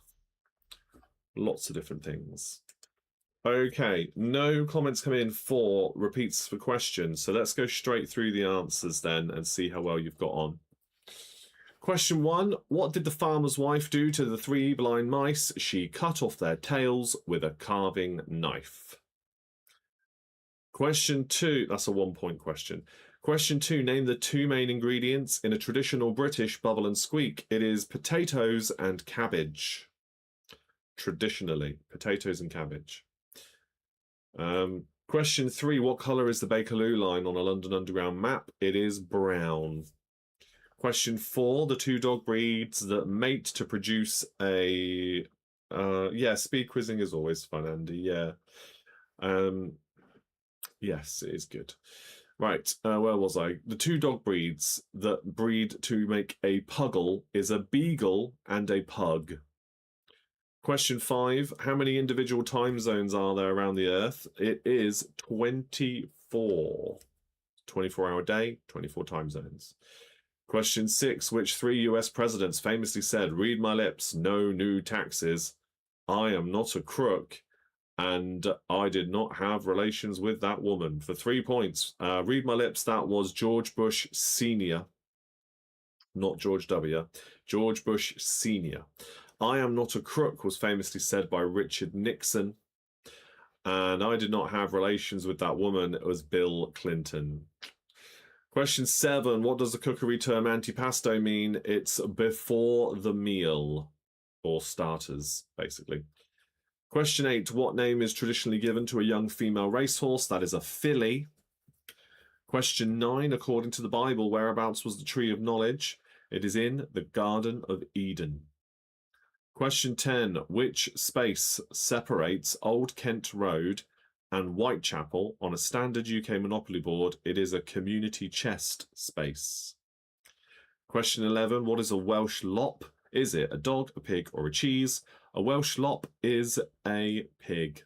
Lots of different things. Okay, no comments come in for repeats for questions, so let's go straight through the answers then and see how well you've got on. Question 1, what did the farmer's wife do to the 3 blind mice? She cut off their tails with a carving knife. Question 2, that's a 1-point question. Question 2, name the 2 main ingredients in a traditional British bubble and squeak. It is potatoes and cabbage. Traditionally, potatoes and cabbage. Question 3, what colour is the Bakerloo line on a London Underground map? It is brown. Question 4, the 2 dog breeds that mate to produce a... yeah, speed quizzing is always fun, Andy, yeah. Yes, it is good. Right, where was I? The 2 dog breeds that breed to make a puggle is a beagle and a pug. Question 5, how many individual time zones are there around the Earth? It is 24. 24-hour day, 24 time zones. Question 6, which 3 US presidents famously said, read my lips, no new taxes, I am not a crook, and I did not have relations with that woman? For 3 points. Read my lips, that was George Bush Sr., not George W. George Bush Sr. I am not a crook was famously said by Richard Nixon. And I did not have relations with that woman. It was Bill Clinton. Question 7. What does the cookery term antipasto mean? It's before the meal, or starters, basically. Question 8. What name is traditionally given to a young female racehorse? That is a filly. Question 9. According to the Bible, whereabouts was the tree of knowledge? It is in the Garden of Eden. Question 10. Which space separates Old Kent Road and Whitechapel on a standard UK Monopoly board? It is a community chest space. Question 11. What is a Welsh lop? Is it a dog, a pig, or a cheese? A Welsh lop is a pig.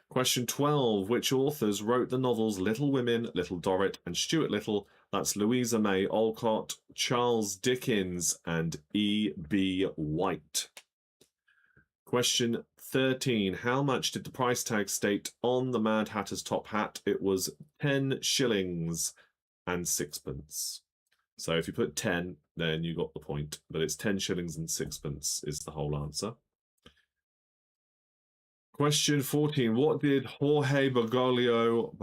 Question 12. Which authors wrote the novels Little Women, Little Dorrit, and Stuart Little? That's Louisa May Alcott, Charles Dickens, and E.B. White. Question 13. How much did the price tag state on the Mad Hatter's top hat? It was 10 shillings and sixpence. So if you put 10, then you got the point. But it's 10 shillings and sixpence is the whole answer. Question 14. What did Jorge Bergoglio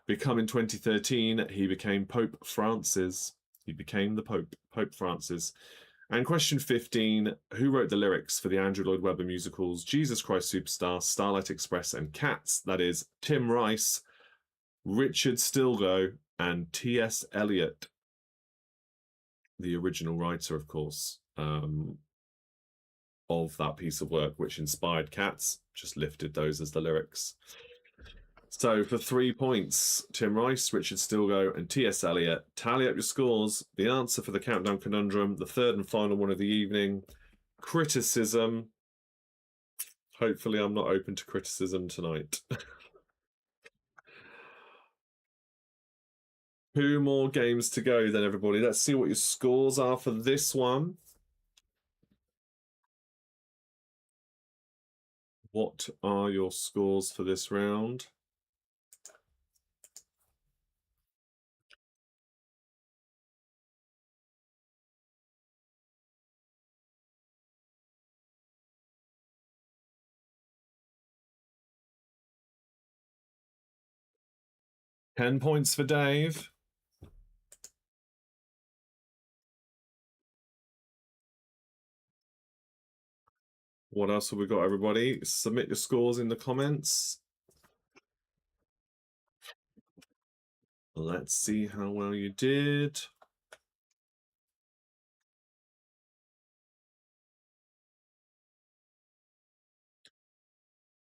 become in 2013? He became Pope Francis. He became the Pope Francis. And question 15. Who wrote the lyrics for the Andrew Lloyd Webber musicals Jesus Christ Superstar, Starlight Express, and Cats? That is Tim Rice, Richard Stilgoe, and T.S. Eliot, the original writer, of course, of that piece of work, which inspired Cats, just lifted those as the lyrics. So for 3 points, Tim Rice, Richard Stilgoe, and T.S. Eliot. Tally up your scores. The answer for the Countdown Conundrum, the third and final one of the evening. Criticism. Hopefully I'm not open to criticism tonight. 2 more games to go then, everybody. Let's see what your scores are for this one. What are your scores for this round? $10 points for Dave. What else have we got, everybody? Submit your scores in the comments. Let's see how well you did.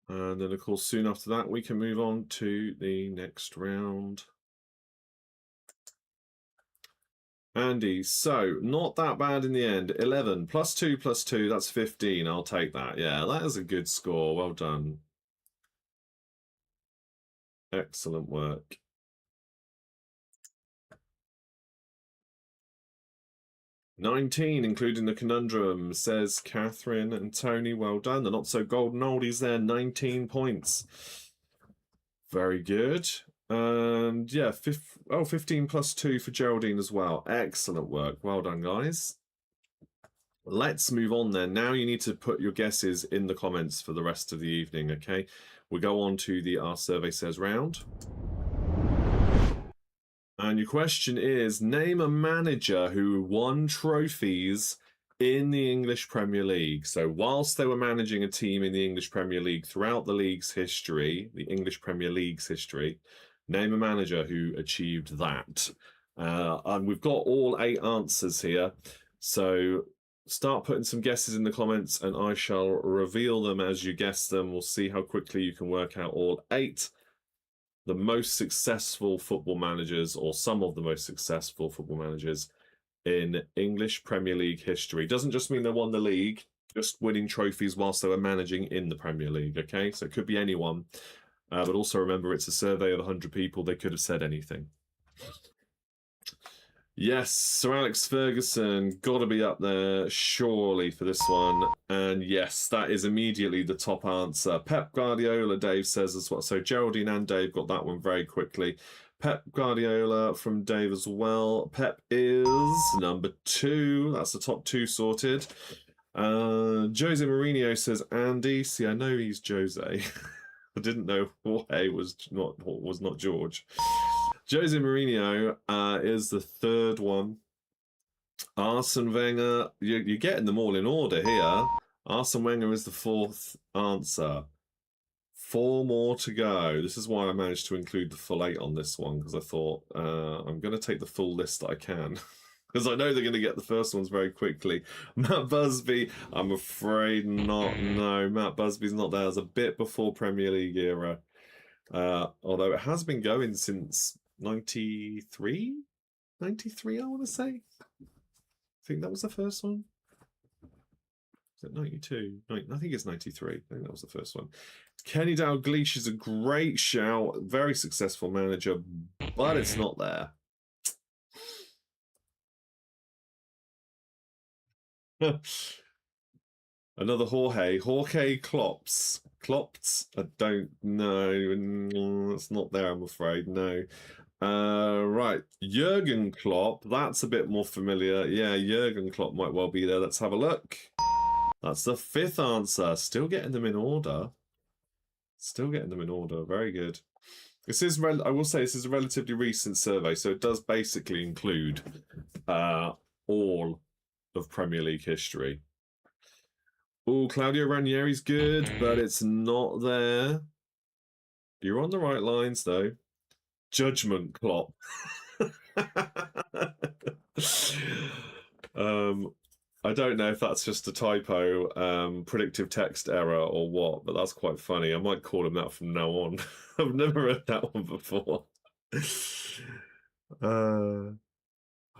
And then, of course, soon after that, we can move on to the next round. Andy, so not that bad in the end. 11 plus 2 plus 2, that's 15. I'll take that. Yeah, that is a good score. Well done. Excellent work. $19, including the conundrum, says Catherine and Tony. Well done. The not so golden oldies there, 19 points. Very good. And yeah, 15 plus 2 for Geraldine as well. Excellent work. Well done, guys. Let's move on then. Now you need to put your guesses in the comments for the rest of the evening, okay? We go on to the Our Survey Says round. And your question is, name a manager who won trophies in the English Premier League. So whilst they were managing a team in the English Premier League throughout the league's history, the English Premier League's history, name a manager who achieved that. And we've got all 8 answers here. So start putting some guesses in the comments and I shall reveal them as you guess them. We'll see how quickly you can work out all 8. The most successful football managers, or some of the most successful football managers in English Premier League history. Doesn't just mean they won the league, just winning trophies whilst they were managing in the Premier League, okay? So it could be anyone. But also remember, it's a survey of 100 people. They could have said anything. Yes, Sir Alex Ferguson, got to be up there, surely, for this one. And yes, that is immediately the top answer. Pep Guardiola, Dave says as well. So Geraldine and Dave got that one very quickly. Pep Guardiola from Dave as well. Pep is number 2. That's the top 2 sorted. Jose Mourinho says Andy. See, I know he's Jose. I didn't know Jorge was not George. Jose Mourinho is the 3rd one. Arsene Wenger, you're getting them all in order here. Arsene Wenger is the 4th answer. 4 more to go. This is why I managed to include the full 8 on this one, because I thought I'm going to take the full list that I can. Because I know they're going to get the first ones very quickly. Matt Busby, I'm afraid not. No, Matt Busby's not there. It's a bit before Premier League era. Although it has been going since 93? 93, I want to say. I think that was the first one. Is it 92? No, I think it's 93. I think that was the first one. Kenny Dalglish is a great shout. Very successful manager, but it's not there. Another Jorge Klops. Klops? I don't know. It's not there, I'm afraid. No. Right. Jurgen Klopp. That's a bit more familiar. Yeah, Jurgen Klopp might well be there. Let's have a look. That's the fifth answer. Still getting them in order. Still getting them in order. Very good. This is, I will say, this is a relatively recent survey, so it does basically include all of Premier League history. Oh, Claudio Ranieri's good, but it's not there. You're on the right lines, though. Judgment Klopp. I don't know if that's just a typo, predictive text error or what, but that's quite funny. I might call him that from now on. I've never heard that one before. I'm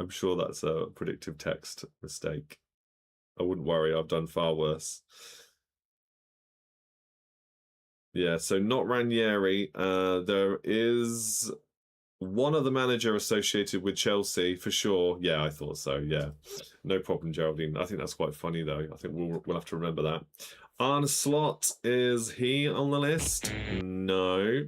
sure that's a predictive text mistake. I wouldn't worry, I've done far worse. Yeah, so not Ranieri. There is one other manager associated with Chelsea for sure. Yeah, I thought so. Yeah, no problem, Geraldine. I think that's quite funny though. I think we'll have to remember that. Arne Slot, is he on the list? No.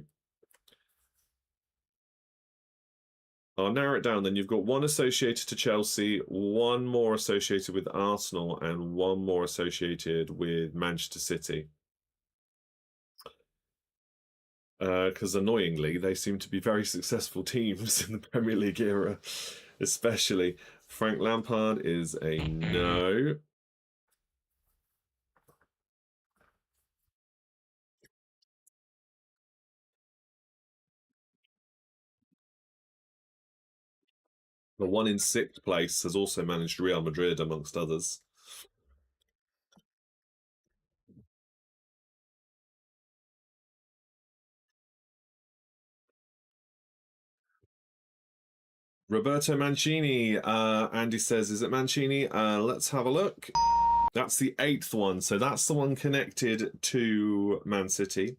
I'll narrow it down then. You've got one associated to Chelsea, one more associated with Arsenal, and one more associated with Manchester City. Because annoyingly, they seem to be very successful teams in the Premier League era, especially. Frank Lampard is a no. The one in sixth place has also managed Real Madrid, amongst others. Roberto Mancini, Andy says, is it Mancini? Let's have a look. That's the eighth one, so that's the one connected to Man City.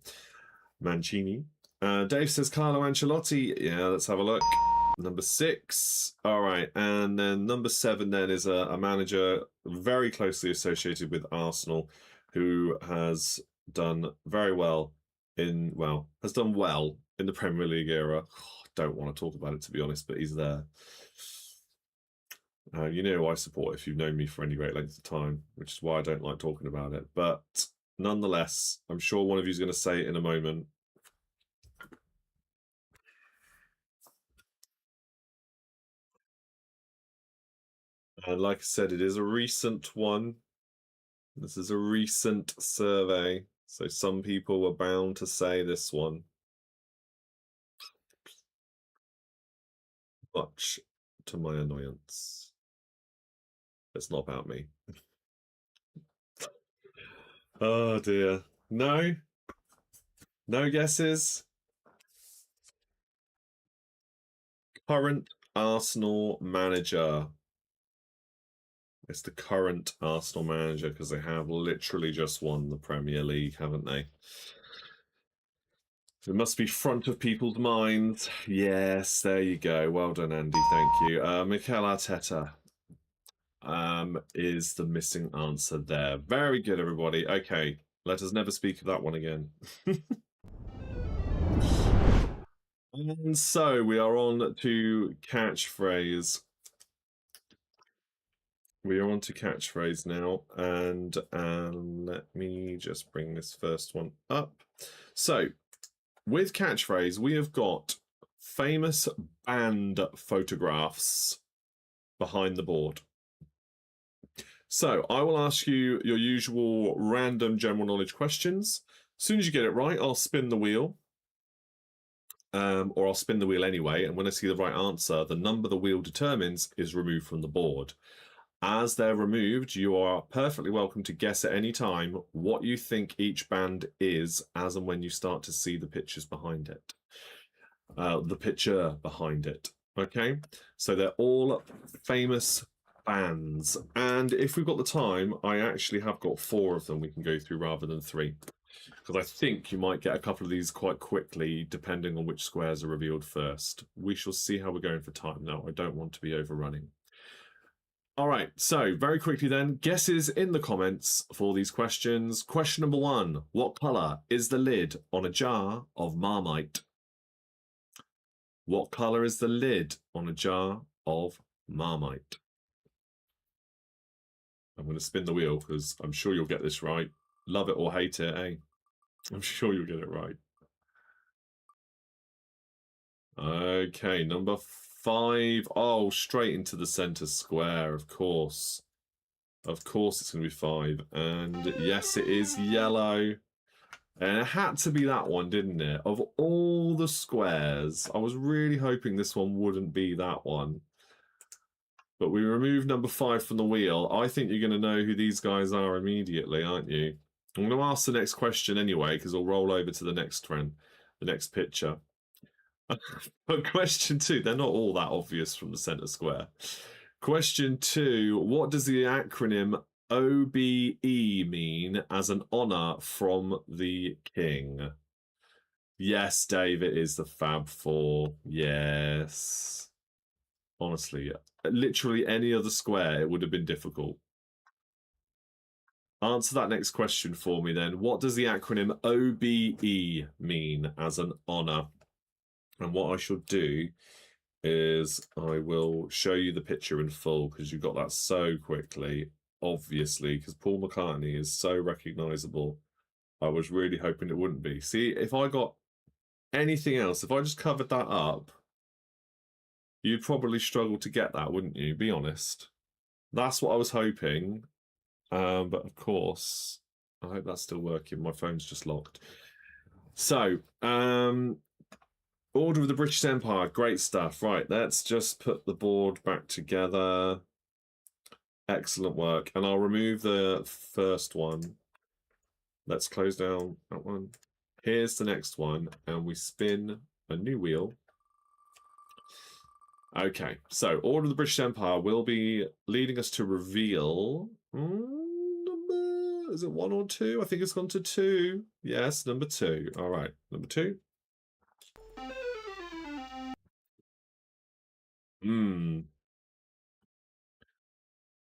Mancini. Dave says Carlo Ancelotti. Yeah, let's have a look. Number 6. All right, and then number 7 then is a manager very closely associated with Arsenal, who has done very well has done well in the Premier League era. Don't want to talk about it, to be honest, but he's there. You know who I support if you've known me for any great length of time, which is why I don't like talking about it. But nonetheless, I'm sure one of you is going to say it in a moment. And like I said, it is a recent one. This is a recent survey, so some people were bound to say this one. Much to my annoyance. It's not about me. Oh dear. No? No guesses? Current Arsenal manager. It's the current Arsenal manager because they have literally just won the Premier League, haven't they? It must be front of people's minds. Yes, there you go. Well done, Andy. Thank you. Mikel Arteta is the missing answer there. Very good, everybody. Okay, let us never speak of that one again. And so we are on to catchphrase. We are on to catchphrase now, and let me just bring this first one up. So, with catchphrase, we have got famous band photographs behind the board. So, I will ask you your usual random general knowledge questions. As soon as you get it right, I'll spin the wheel. Or I'll spin the wheel anyway, and when I see the right answer, the number the wheel determines is removed from the board. As they're removed, you are perfectly welcome to guess at any time what you think each band is as and when you start to see the pictures behind it. The picture behind it. Okay, so they're all famous bands. And if we've got the time, I actually have got 4 of them we can go through rather than 3. Because I think you might get a couple of these quite quickly, depending on which squares are revealed first. We shall see how we're going for time now. I don't want to be overrunning. All right, so very quickly then, guesses in the comments for these questions. Question number 1, what colour is the lid on a jar of Marmite? What colour is the lid on a jar of Marmite? I'm going to spin the wheel because I'm sure you'll get this right. Love it or hate it, eh? I'm sure you'll get it right. Okay, number 5. Oh, straight into the centre square, of course. Of course it's going to be 5. And yes, it is yellow. And it had to be that one, didn't it? Of all the squares, I was really hoping this one wouldn't be that one. But we removed number 5 from the wheel. I think you're going to know who these guys are immediately, aren't you? I'm going to ask the next question anyway, because I'll roll over to the next trend, the next picture. But question 2, they're not all that obvious from the centre square. Question 2, what does the acronym OBE mean as an honour from the king? Yes, Dave, it is the Fab Four. Yes. Honestly, literally any other square, it would have been difficult. Answer that next question for me then. What does the acronym OBE mean as an honour? And what I should do is I will show you the picture in full because you got that so quickly, obviously, because Paul McCartney is so recognisable. I was really hoping it wouldn't be. See, if I got anything else, if I just covered that up, you'd probably struggle to get that, wouldn't you? Be honest. That's what I was hoping. But of course, I hope that's still working. My phone's just locked. So, Order of the British Empire, great stuff. Right, let's just put the board back together. Excellent work. And I'll remove the first one. Let's close down that one. Here's the next one, and we spin a new wheel. Okay, so Order of the British Empire will be leading us to reveal number, is it 1 or 2? I think it's gone to 2. Yes, number 2. All right, number 2.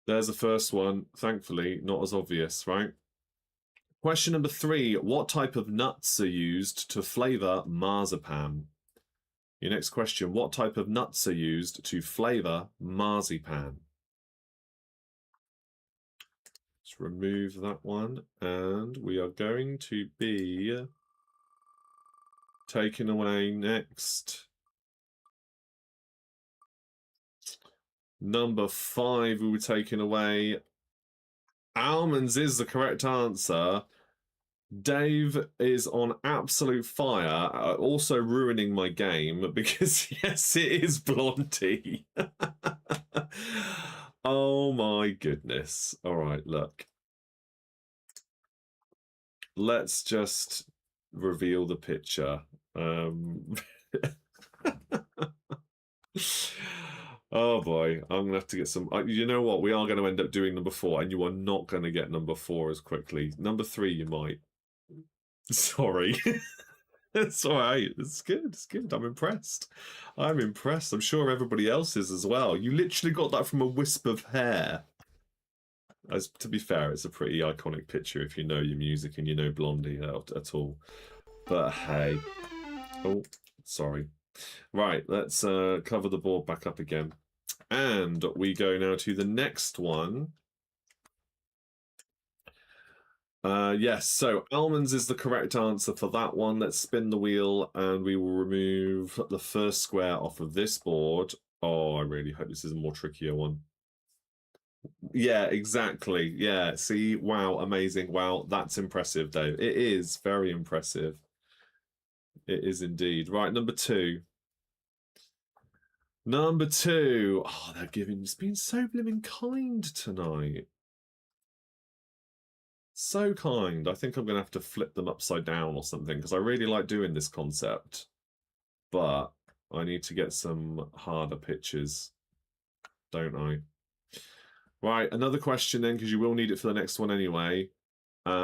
There's the first one. Thankfully, not as obvious, right? Question number 3. What type of nuts are used to flavour marzipan? Your next question. What type of nuts are used to flavour marzipan? Let's remove that one. And we are going to be taking away next. Number 5, we were taking away. Almonds is the correct answer. Dave is on absolute fire, also ruining my game because, yes, it is Blondie. Oh my goodness. All right, look. Let's just reveal the picture. Oh boy, I'm gonna have to get some. You know what? We are going to end up doing number 4, and you are not going to get number 4 as quickly. Number 3, you might. Sorry. It's all right. It's good. It's good. I'm impressed. I'm impressed. I'm sure everybody else is as well. You literally got that from a wisp of hair. As to be fair, it's a pretty iconic picture if you know your music and you know Blondie at all. But hey. Oh, sorry. Right, let's cover the board back up again. And we go now to the next one. Yes, so almonds is the correct answer for that one. Let's spin the wheel and we will remove the first square off of this board. Oh, I really hope this is a more trickier one. Yeah, exactly. Yeah, see, wow, amazing. Wow, that's impressive, Dave. It is very impressive. It is indeed. Right, number 2. Number 2. Oh, they're giving. It's been so blooming kind tonight. So kind. I think I'm going to have to flip them upside down or something because I really like doing this concept. But I need to get some harder pictures, don't I? Right, another question then because you will need it for the next one anyway. Right.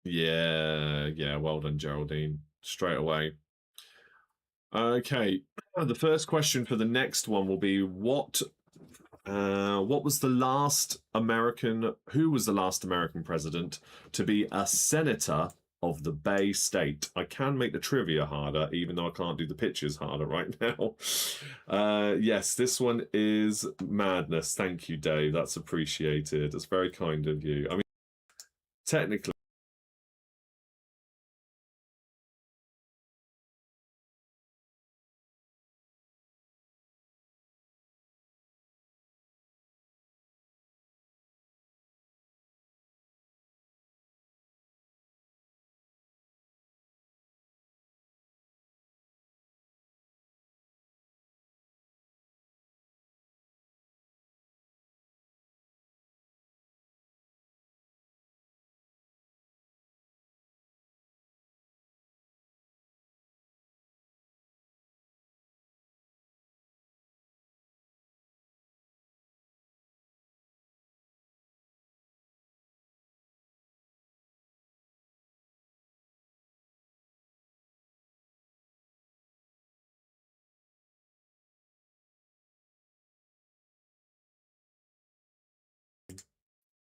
Yeah, well done, Geraldine. Straight away. Okay, the first question for the next one will be what was the last American? Who was the last American president to be a senator of the Bay State? I can make the trivia harder, even though I can't do the pictures harder right now. Yes, this one is madness. Thank you, Dave. That's appreciated. That's very kind of you. I mean, technically.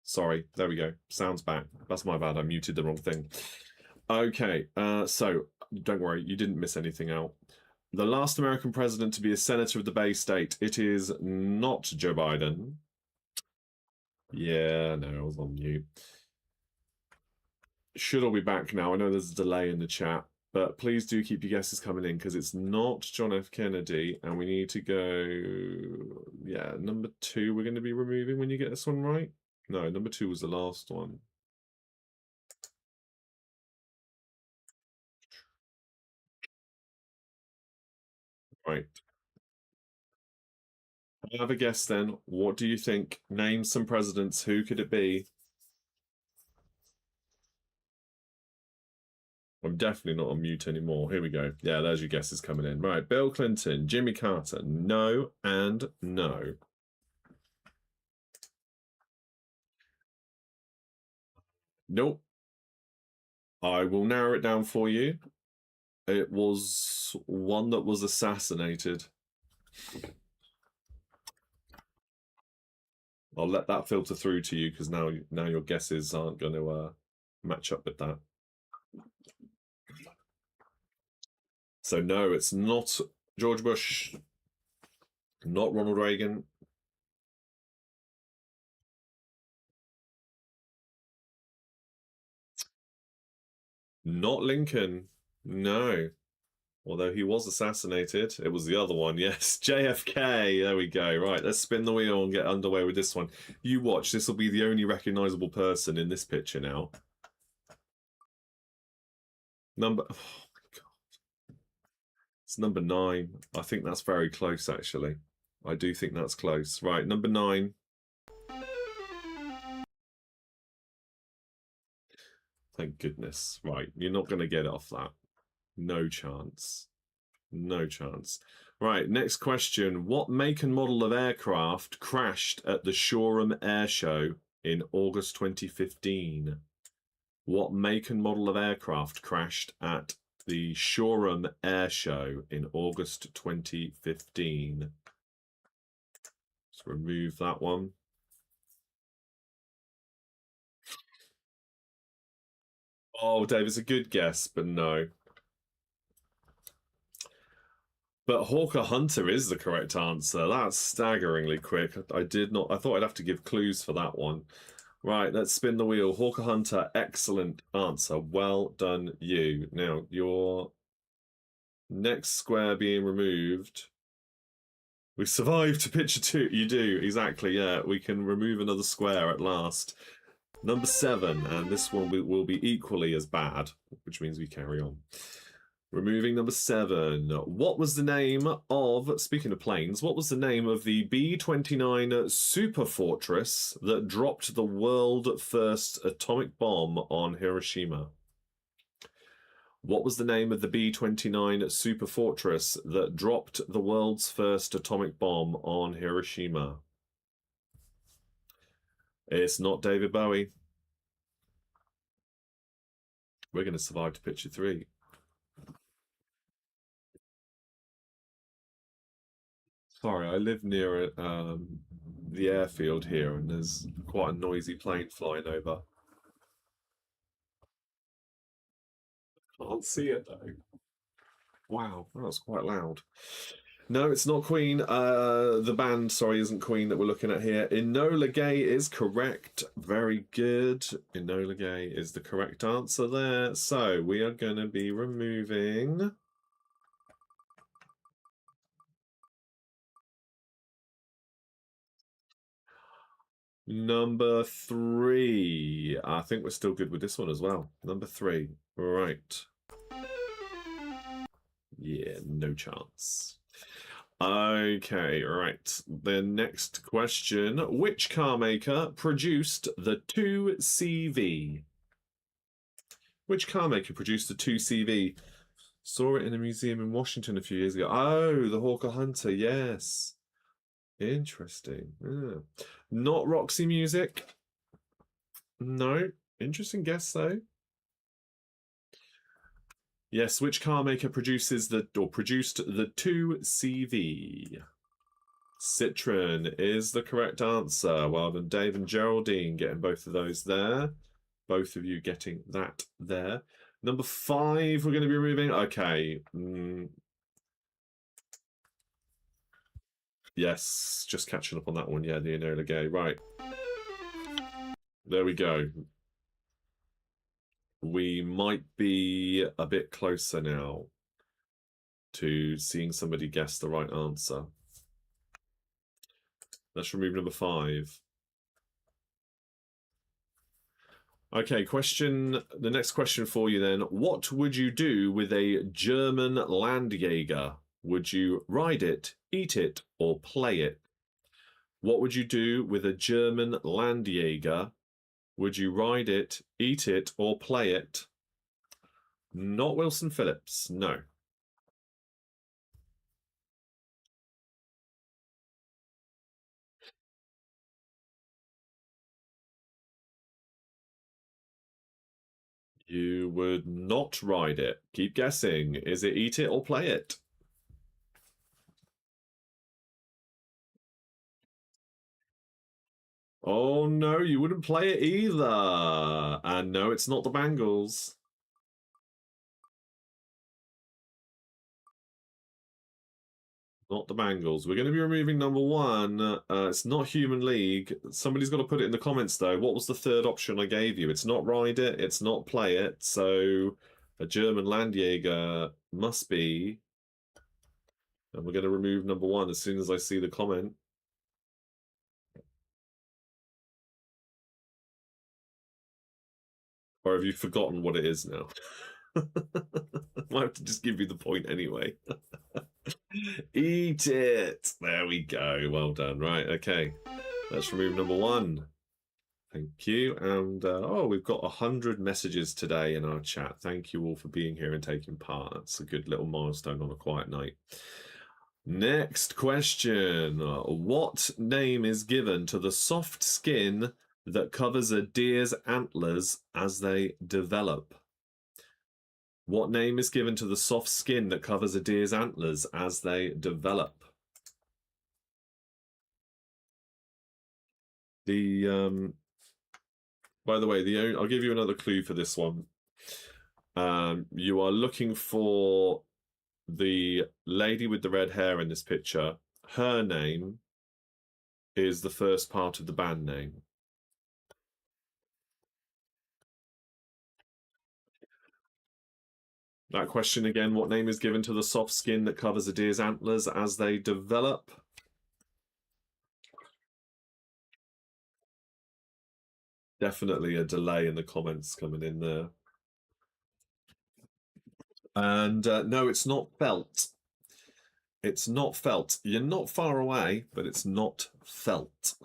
Sorry, there we go. Sounds back. That's my bad. I muted the wrong thing. Okay, so don't worry, you didn't miss anything out. The last American president to be a senator of the Bay State. It is not Joe Biden. Yeah, no, I was on mute. Should all be back now. I know there's a delay in the chat, but please do keep your guesses coming in because it's not John F. Kennedy, and we need to go. Yeah, number 2 we're going to be removing when you get this one right. No, number 2 was the last one. Right. Have a guess then. What do you think? Name some presidents. Who could it be? I'm definitely not on mute anymore. Here we go. Yeah, there's your guesses coming in. Right. Bill Clinton, Jimmy Carter. No and no. Nope. I will narrow it down for you. It was one that was assassinated. I'll let that filter through to you because now your guesses aren't going to match up with that. So no, it's not George Bush, not Ronald Reagan. Not Lincoln. No. Although he was assassinated. It was the other one, yes. JFK. There we go. Right, let's spin the wheel and get underway with this one. You watch. This will be the only recognizable person in this picture now. Number... Oh, my God. It's number 9. I think that's very close, actually. I do think that's close. Right, number 9. Thank goodness. Right, you're not going to get off that. No chance. No chance. Right, next question. What make and model of aircraft crashed at the Shoreham Air Show in August 2015? What make and model of aircraft crashed at the Shoreham Air Show in August 2015? Let's remove that one. Oh, Dave, it's a good guess, but no. But Hawker Hunter is the correct answer. That's staggeringly quick. I thought I'd have to give clues for that one. Right, let's spin the wheel. Hawker Hunter, excellent answer. Well done, you. Now, your next square being removed. We survived to picture 2. You do, exactly, yeah. We can remove another square at last. Number 7, and this one will be equally as bad, which means we carry on. Removing number 7. What was the name of, speaking of planes, what was the name of the B-29 super fortress that dropped the world first atomic bomb on Hiroshima? What was the name of the B-29 super fortress that dropped the world's first atomic bomb on Hiroshima? It's not David Bowie. We're going to survive to picture 3. Sorry, I live near the airfield here, and there's quite a noisy plane flying over. Can't see it though. Wow, that was quite loud. No, it's not Queen. The band, sorry, isn't Queen that we're looking at here. Enola Gay is correct. Very good. Enola Gay is the correct answer there. So we are going to be removing... Number 3. I think we're still good with this one as well. Number 3. Right. Yeah, no chance. Okay, right. The next question. Which car maker produced the 2CV? Which car maker produced the 2CV? Saw it in a museum in Washington a few years ago. Oh, the Hawker Hunter, yes. Interesting. Yeah. Not Roxy Music. No. Interesting guess, though. Yes, which car maker produced the 2CV? Citroen is the correct answer. Well done, Dave and Geraldine, getting both of those there. Both of you getting that there. Number 5, we're going to be removing. Okay. Yes, just catching up on that one. Yeah, the Enola Gay. Right. There we go. We might be a bit closer now to seeing somebody guess the right answer. Let's remove number 5. Okay, the next question for you then. What would you do with a German Landjäger? Would you ride it, eat it, or play it? What would you do with a German Landjäger? Would you ride it, eat it, or play it? Not Wilson Phillips, no. You would not ride it. Keep guessing. Is it eat it or play it? Oh no, you wouldn't play it either. And no, it's not the Bangles. Not the Bangles. We're going to be removing number 1. It's not Human League. Somebody's got to put it in the comments, though. What was the third option I gave you? It's not ride it. It's not play it. So a German Landjäger must be. And we're going to remove number 1 as soon as I see the comment. Or have you forgotten what it is now? I might have to just give you the point anyway. Eat it. There we go. Well done. Right. Okay. Let's remove number 1. Thank you. And oh, we've got 100 messages today in our chat. Thank you all for being here and taking part. That's a good little milestone on a quiet night. Next question. What name is given to the soft skin that covers a deer's antlers as they develop? What name is given to the soft skin that covers a deer's antlers as they develop? The by the way, I'll give you another clue for this one. You are looking for the lady with the red hair in this picture. Her name is the first part of the band name. That question again, what name is given to the soft skin that covers a deer's antlers as they develop? Definitely a delay in the comments coming in there. And no, it's not felt. It's not felt. You're not far away, but it's not felt.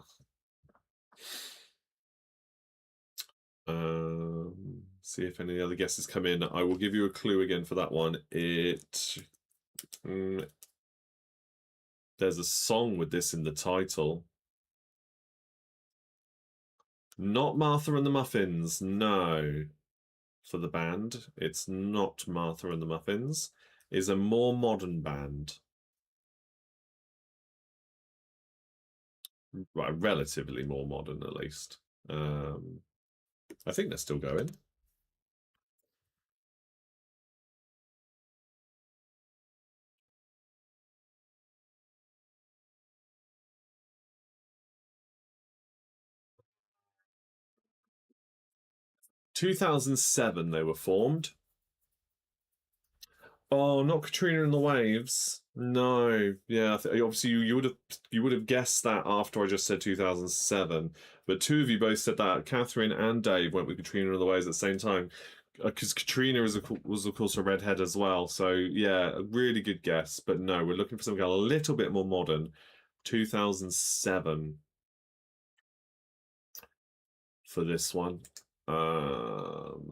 See if any other guesses come in. I will give you a clue again for that one. There's a song with this in the title. Not Martha and the Muffins, no. For the band, it's not Martha and the Muffins. It's a more modern band. Well, relatively more modern at least. I think they're still going. 2007 they were formed. Oh, not Katrina and the Waves. No, yeah. Obviously, you would have guessed that after I just said 2007. But two of you both said that. Catherine and Dave went with Katrina and the Waves at the same time, because Katrina was of course a redhead as well. So yeah, a really good guess. But no, we're looking for something a little bit more modern. 2007 for this one.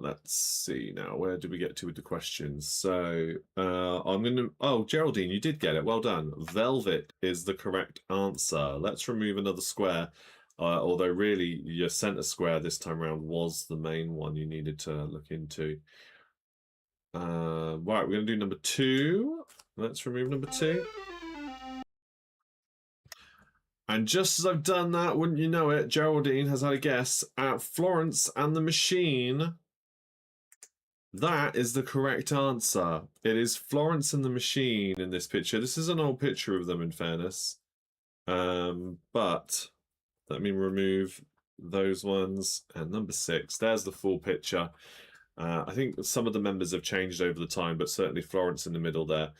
Let's see now. Where did we get to with the questions? So I'm gonna. Oh, Geraldine, you did get it. Well done. Velvet is the correct answer. Let's remove another square. Although really, your center square this time around was the main one you needed to look into. Right, we're gonna do number 2. Let's remove number 2. And just as I've done that, wouldn't you know it, Geraldine has had a guess at Florence and the Machine. That is the correct answer. It is Florence and the Machine in this picture. This is an old picture of them, in fairness. But let me remove those ones. And number 6, there's the full picture. I think some of the members have changed over the time, but certainly Florence in the middle there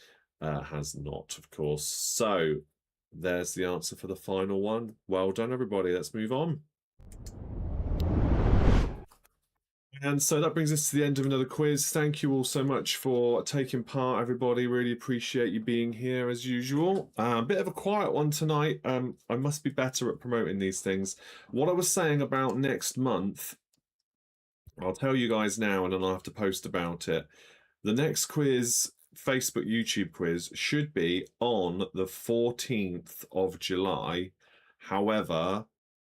has not, of course. So there's the answer for the final one. Well done, everybody. Let's move on. And so that brings us to the end of another quiz. Thank you all so much for taking part, everybody. Really appreciate you being here as usual. A bit of a quiet one tonight. I must be better at promoting these things. What I was saying about next month, I'll tell you guys now, and then I'll have to post about it. The next quiz, Facebook, YouTube quiz, should be on the 14th of July. However,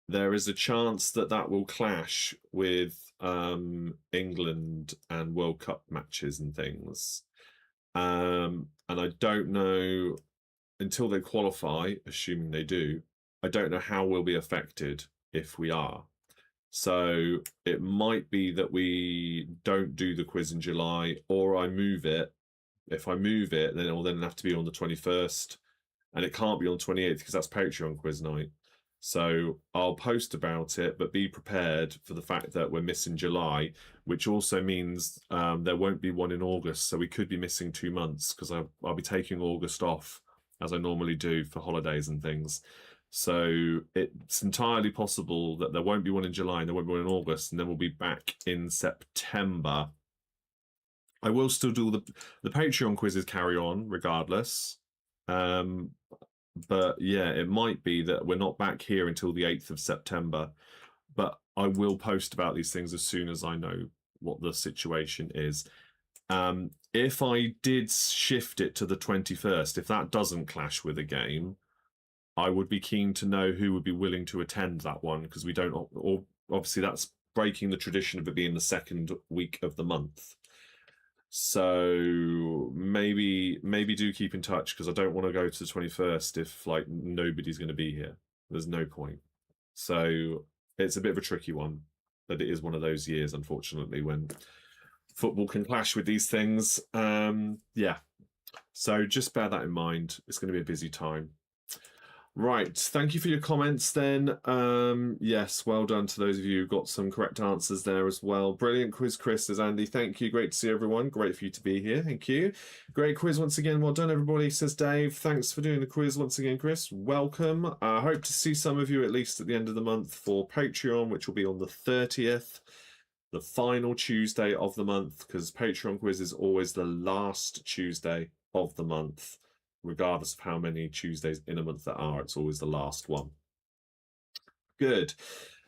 there is a chance that that will clash with England and World Cup matches and things. And I don't know, until they qualify, assuming they do, I don't know how we'll be affected if we are. So it might be that we don't do the quiz in July, or I move it. If I move it, then it will then have to be on the 21st, and it can't be on 28th because that's Patreon quiz night. So I'll post about it, but be prepared for the fact that we're missing July, which also means there won't be one in August. So we could be missing 2 months because I'll be taking August off, as I normally do for holidays and things. So it's entirely possible that there won't be one in July and there won't be one in August, and then we'll be back in September. I will still do the Patreon quizzes carry on regardless. But yeah, it might be that we're not back here until the 8th of September. But I will post about these things as soon as I know what the situation is. If I did shift it to the 21st, if that doesn't clash with a game, I would be keen to know who would be willing to attend that one, because we don't, or obviously that's breaking the tradition of it being the second week of the month. So maybe do keep in touch, because I don't want to go to the 21st if like nobody's going to be here. There's no point. So it's a bit of a tricky one, but it is one of those years, unfortunately, when football can clash with these things. Yeah. So just bear that in mind. It's going to be a busy time. Right, thank you for your comments then. Yes, well done to those of you who got some correct answers there as well. Brilliant quiz, Chris, says Andy. Thank you. Great to see everyone. Great for you to be here. Thank you. Great quiz once again. Well done, everybody, says Dave. Thanks for doing the quiz once again, Chris. Welcome. I hope to see some of you at least at the end of the month for Patreon, which will be on the 30th, the final Tuesday of the month, because Patreon quiz is always the last Tuesday of the month. Regardless of how many Tuesdays in a month there are, it's always the last one. Good.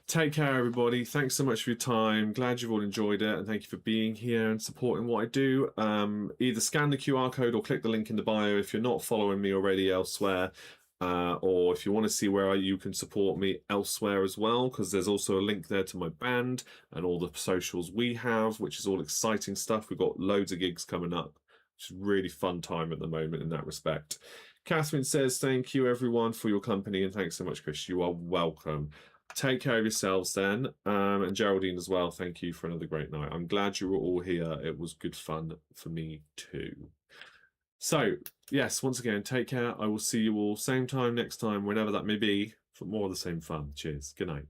Take care, everybody. Thanks so much for your time. Glad you've all enjoyed it, and thank you for being here and supporting what I do. Either scan the QR code or click the link in the bio if you're not following me already elsewhere, or if you want to see where you can support me elsewhere as well, because there's also a link there to my band and all the socials we have, which is all exciting stuff. We've got loads of gigs coming up It's a really fun time at the moment in that respect. Catherine says, thank you everyone for your company, and thanks so much, Chris. You are welcome. Take care of yourselves then. And Geraldine as well, thank you for another great night. I'm glad you were all here. It was good fun for me too. So, yes, once again, take care. I will see you all same time next time, whenever that may be, for more of the same fun. Cheers. Good night.